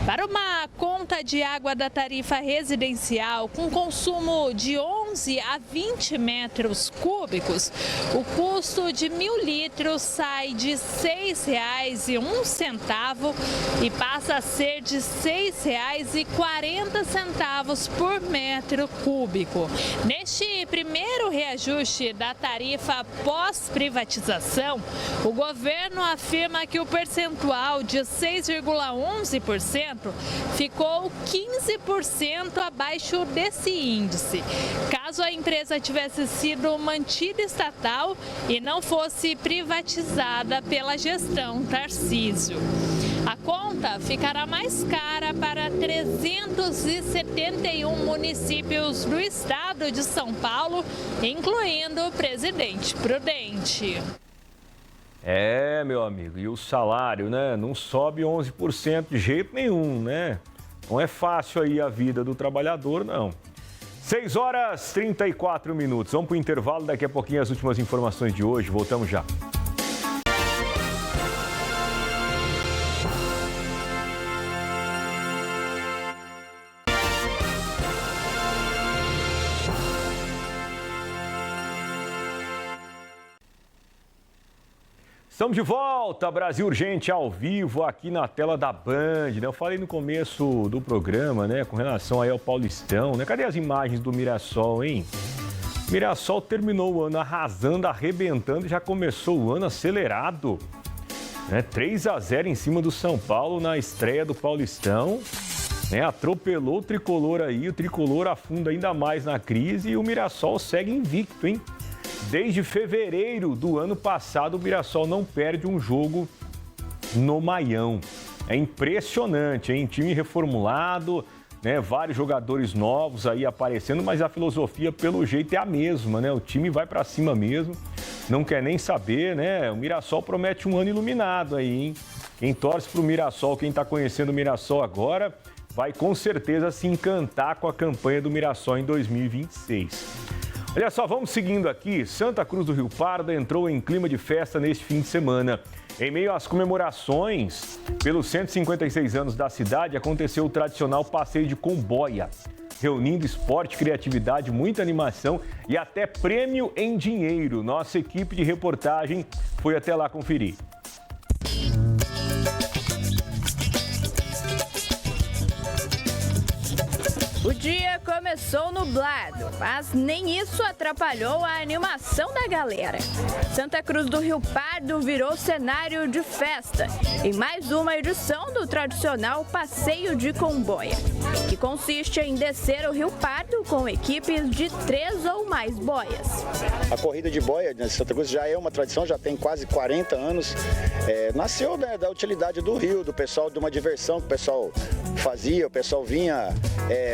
Para uma conta de água da tarifa residencial com consumo de 11 a 20 metros cúbicos, o custo de 1.000 litros sai de R$ 6,01 e passa a ser de R$ 6,40 por metro cúbico. Neste primeiro reajuste da tarifa pós-privatização, o governo afirma que o percentual de 6,11% ficou 15% abaixo desse índice. Caso caso a empresa tivesse sido mantida estatal e não fosse privatizada pela gestão Tarcísio. A conta ficará mais cara para 371 municípios do estado de São Paulo, incluindo Presidente Prudente. É, meu amigo, e o salário, né? Não sobe 11% de jeito nenhum, né? Não é fácil aí a vida do trabalhador, não. 6h34. Vamos para o intervalo, daqui a pouquinho as últimas informações de hoje. Voltamos já. Estamos de volta, Brasil Urgente, ao vivo, aqui na tela da Band, né? Eu falei no começo do programa, né, com relação aí ao Paulistão, né? Cadê as imagens do Mirassol, hein? O Mirassol terminou o ano arrasando, arrebentando e já começou o ano acelerado, né? 3-0 em cima do São Paulo na estreia do Paulistão, né? Atropelou o Tricolor aí, o Tricolor afunda ainda mais na crise e o Mirassol segue invicto, hein? Desde fevereiro do ano passado, o Mirassol não perde um jogo no Maião. É impressionante, hein? Time reformulado, né? Vários jogadores novos aí aparecendo, mas a filosofia, pelo jeito, é a mesma, né? O time vai para cima mesmo, não quer nem saber, né? O Mirassol promete um ano iluminado aí, hein? Quem torce pro Mirassol, quem tá conhecendo o Mirassol agora, vai com certeza se encantar com a campanha do Mirassol em 2026. Olha só, vamos seguindo aqui. Santa Cruz do Rio Pardo entrou em clima de festa neste fim de semana. Em meio às comemorações pelos 156 anos da cidade, aconteceu o tradicional passeio de comboia, reunindo esporte, criatividade, muita animação e até prêmio em dinheiro. Nossa equipe de reportagem foi até lá conferir. O dia começou nublado, mas nem isso atrapalhou a animação da galera. Santa Cruz do Rio Pardo virou cenário de festa em mais uma edição do tradicional passeio de comboia, que consiste em descer o Rio Pardo com equipes de 3 ou mais boias. A corrida de boia de Santa Cruz já é uma tradição, já tem quase 40 anos. Nasceu, né, da utilidade do rio, do pessoal, de uma diversão que o pessoal fazia, o pessoal vinha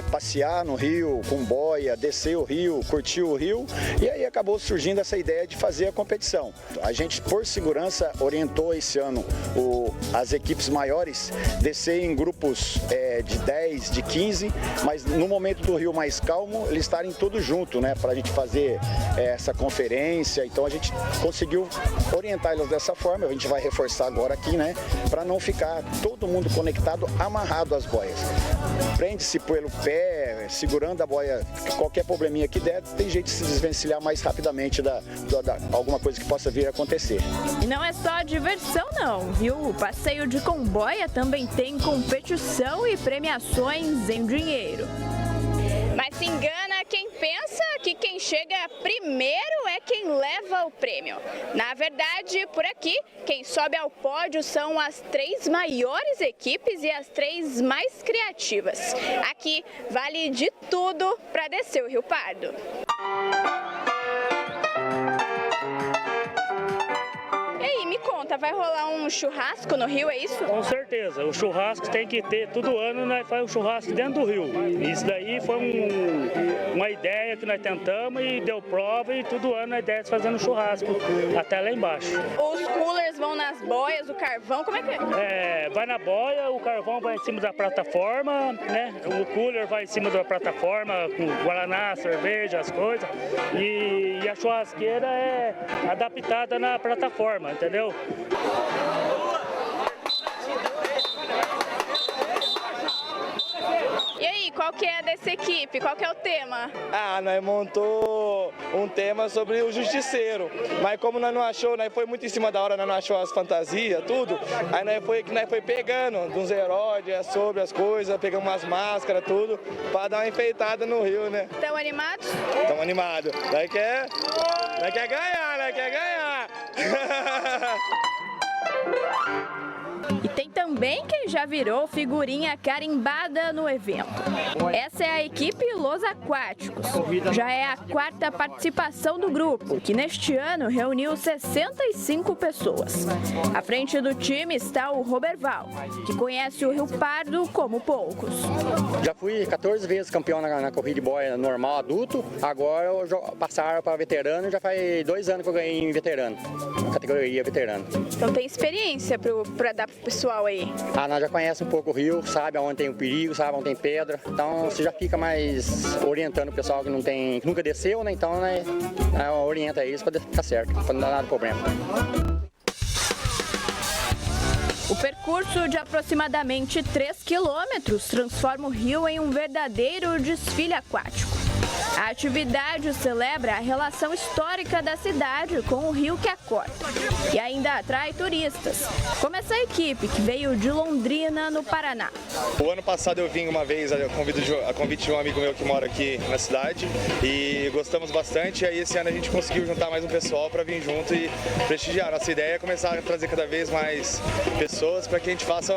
passear no rio com boia, descer o rio, curtir o rio, e aí acabou surgindo essa ideia de fazer a competição. A gente, por segurança, orientou esse ano as equipes maiores descer em grupos de 10, de 15, mas no momento do rio mais calmo, eles estarem todos juntos, né, para a gente fazer essa conferência. Então a gente conseguiu orientar eles dessa forma, a gente vai reforçar agora aqui, né, para não ficar todo mundo conectado, amarrado às boias. Prende-se pelo pé, segurando a boia, qualquer probleminha que der, tem jeito de se desvencilhar mais rapidamente da alguma coisa que possa vir a acontecer. E não é só diversão não, viu? O passeio de comboia também tem competição e premiações em dinheiro. Mas se engana quem pensa que quem chega primeiro é quem leva o prêmio. Na verdade, por aqui, quem sobe ao pódio são as 3 maiores equipes e as 3 mais criativas. Aqui vale de tudo para descer o Rio Pardo. E aí, me conta, vai rolar um churrasco no Rio, é isso? Com certeza, o churrasco tem que ter, todo ano nós fazemos um churrasco dentro do rio. Isso daí foi uma ideia que nós tentamos e deu prova, e todo ano a ideia é fazendo churrasco até lá embaixo. Os coolers vão nas boias, o carvão, como é que é? Vai na boia, o carvão vai em cima da plataforma, né? O cooler vai em cima da plataforma com guaraná, cerveja, as coisas, e a churrasqueira é adaptada na plataforma, entendeu? E aí, qual que é dessa equipe? Qual que é o tema? Nós montou um tema sobre o justiceiro, mas como nós não achou, nós foi muito em cima da hora, nós não achou as fantasias, tudo, aí nós foi pegando uns heróis sobre as coisas, pegamos umas máscaras, tudo, para dar uma enfeitada no rio, né? Estão animados? Estamos animados. Nós quer ganhar, nós quer ganhar. E tem também quem já virou figurinha carimbada no evento. Essa é a equipe Los Aquáticos. Já é a 4ª participação do grupo, que neste ano reuniu 65 pessoas. À frente do time está o Roberval, que conhece o Rio Pardo como poucos. Já fui 14 vezes campeão na corrida de boia normal adulto, agora eu passaram para veterano e já faz 2 anos que eu ganhei em veterano, categoria veterano. Então tem experiência para dar pro pessoal aí? Nós já conhece um pouco o rio, sabe onde tem o perigo, sabe onde tem pedra, então você já fica mais orientando o pessoal que nunca desceu, né? Então orienta isso para ficar certo, para não dar nada de problema. O percurso de aproximadamente 3 quilômetros transforma o rio em um verdadeiro desfile aquático. A atividade celebra a relação histórica da cidade com o rio que a corta e ainda atrai turistas, como essa equipe que veio de Londrina, no Paraná. O ano passado eu vim uma vez a convite de um amigo meu que mora aqui na cidade e gostamos bastante, e aí esse ano a gente conseguiu juntar mais um pessoal para vir junto e prestigiar. Nossa ideia é começar a trazer cada vez mais pessoas para que a gente faça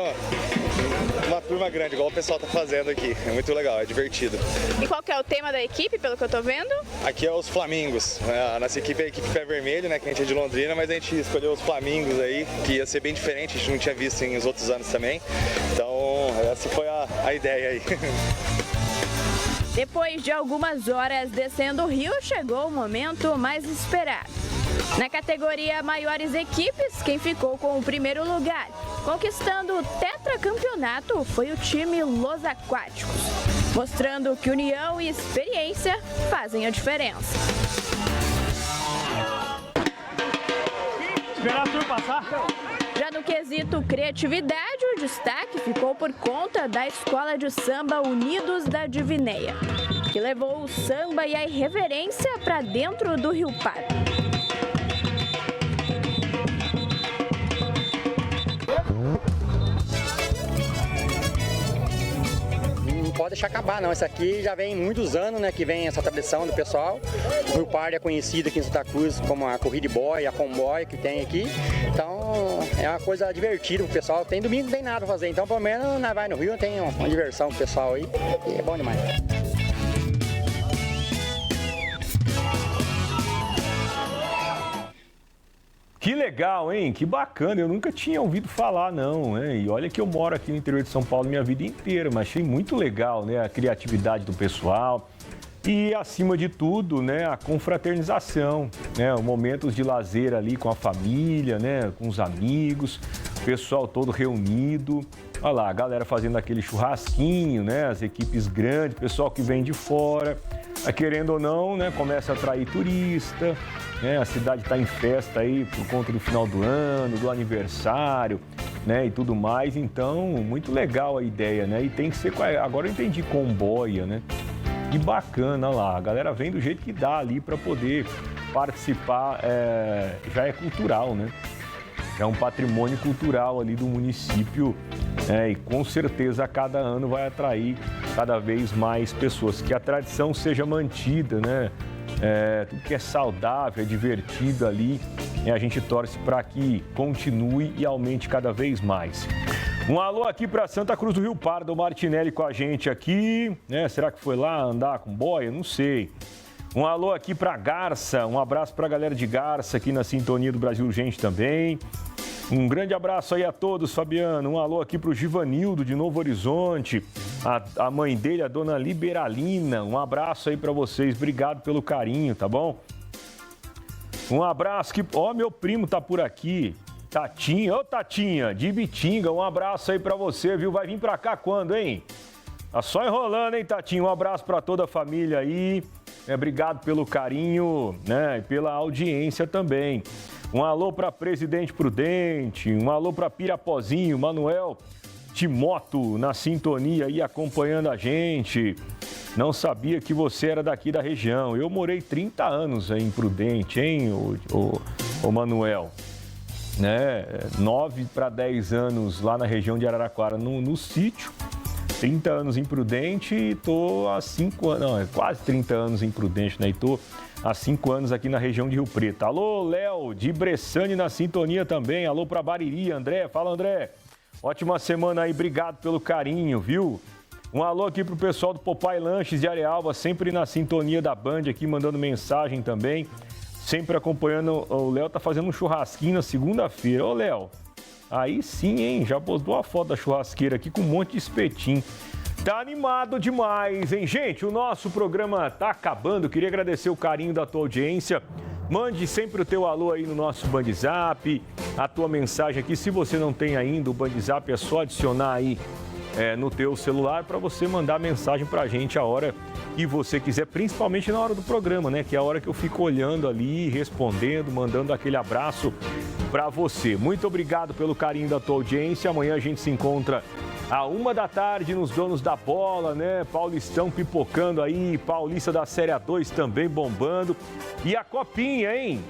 uma turma grande, igual o pessoal está fazendo aqui. É muito legal, é divertido. E qual que é o tema da equipe, pelo que eu estou vendo? Aqui é os Flamingos. A nossa equipe é a equipe Pé Vermelho, né, que a gente é de Londrina, mas a gente escolheu os Flamingos aí, que ia ser bem diferente, a gente não tinha visto em os outros anos também. Então, essa foi a ideia aí. Depois de algumas horas descendo o rio, chegou o momento mais esperado. Na categoria maiores equipes, quem ficou com o primeiro lugar, conquistando o tetracampeonato, foi o time Los Aquáticos, mostrando que união e experiência fazem a diferença. Esperar a turma passar. Já no quesito criatividade, o destaque ficou por conta da Escola de Samba Unidos da Divinéia, que levou o samba e a irreverência para dentro do Rio Pardo. Não pode deixar acabar, não. Isso aqui já vem muitos anos, né, que vem essa tradição do pessoal. O Rio Pardo é conhecido aqui em Santa Cruz como a corrida de boia, a comboio que tem aqui. Então, é uma coisa divertida pro pessoal. Tem domingo, não tem nada pra fazer. Então, pelo menos, nós vai no Rio, tem uma diversão pro pessoal aí. E é bom demais. Que legal, hein? Que bacana. Eu nunca tinha ouvido falar, não, né? E olha que eu moro aqui no interior de São Paulo minha vida inteira, mas achei muito legal, né? A criatividade do pessoal e, acima de tudo, né? A confraternização, né? Momentos de lazer ali com a família, né? Com os amigos, o pessoal todo reunido. Olha lá, a galera fazendo aquele churrasquinho, né? As equipes grandes, pessoal que vem de fora. Querendo ou não, né? Começa a atrair turista. A cidade está em festa aí por conta do final do ano, do aniversário, né, e tudo mais. Então, muito legal a ideia, né? E tem que ser, agora eu entendi, comboia, né? Que bacana lá, a galera vem do jeito que dá ali para poder participar, já é cultural, né? É um patrimônio cultural ali do município, e com certeza a cada ano vai atrair cada vez mais pessoas. Que a tradição seja mantida, né? Tudo que é saudável, é divertido ali, a gente torce para que continue e aumente cada vez mais. Um alô aqui para Santa Cruz do Rio Pardo, o Martinelli com a gente aqui, né? Será que foi lá andar com boia? Não sei. Um alô aqui para Garça, um abraço para a galera de Garça aqui na sintonia do Brasil Urgente também. Um grande abraço aí a todos, Fabiano. Um alô aqui para o Givanildo de Novo Horizonte, a mãe dele, a dona Liberalina. Um abraço aí para vocês, obrigado pelo carinho, tá bom? Um abraço que... Ó, meu primo tá por aqui, Tatinha. Ô, Tatinha, de Bitinga, um abraço aí para você, viu? Vai vir para cá quando, hein? Tá só enrolando, hein, Tatinha? Um abraço para toda a família aí. Obrigado pelo carinho, né? E pela audiência também. Um alô para Presidente Prudente, um alô para Pirapozinho, Manuel Timoto na sintonia aí acompanhando a gente. Não sabia que você era daqui da região. Eu morei 30 anos em Prudente, hein, o Manuel? Né? 9 para 10 anos lá na região de Araraquara, no sítio. 30 anos em Prudente e tô há 5 anos, não, quase 30 anos em Prudente, né? E tô há 5 anos aqui na região de Rio Preto. Alô, Léo, de Bressane na sintonia também. Alô para Bariri, André. Fala, André. Ótima semana aí, obrigado pelo carinho, viu? Um alô aqui pro pessoal do Popai Lanches de Arealva, sempre na sintonia da Band aqui, mandando mensagem também. Sempre acompanhando. O Léo tá fazendo um churrasquinho na segunda-feira. Ô, Léo, aí sim, hein? Já postou a foto da churrasqueira aqui com um monte de espetinho. Tá animado demais, hein, gente? O nosso programa tá acabando. Queria agradecer o carinho da tua audiência. Mande sempre o teu alô aí no nosso Bandzap, a tua mensagem aqui. Se você não tem ainda o Bandzap, é só adicionar aí no teu celular para você mandar mensagem pra gente a hora que você quiser, principalmente na hora do programa, né? Que é a hora que eu fico olhando ali, respondendo, mandando aquele abraço para você. Muito obrigado pelo carinho da tua audiência. Amanhã a gente se encontra à 13h nos Donos da Bola, né? Paulistão pipocando aí, Paulista da Série A2 também bombando. E a Copinha, hein?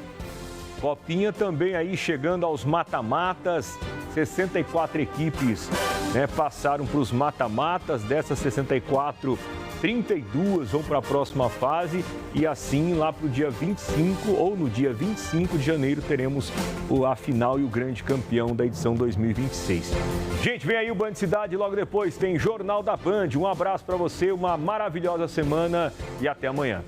Copinha também aí chegando aos mata-matas. 64 equipes, né, passaram para os mata-matas. Dessas 64, 32 vão para a próxima fase. E assim, lá para o dia 25 ou no dia 25 de janeiro, teremos a final e o grande campeão da edição 2026. Gente, vem aí o Band Cidade, logo depois tem Jornal da Band. Um abraço para você, uma maravilhosa semana e até amanhã.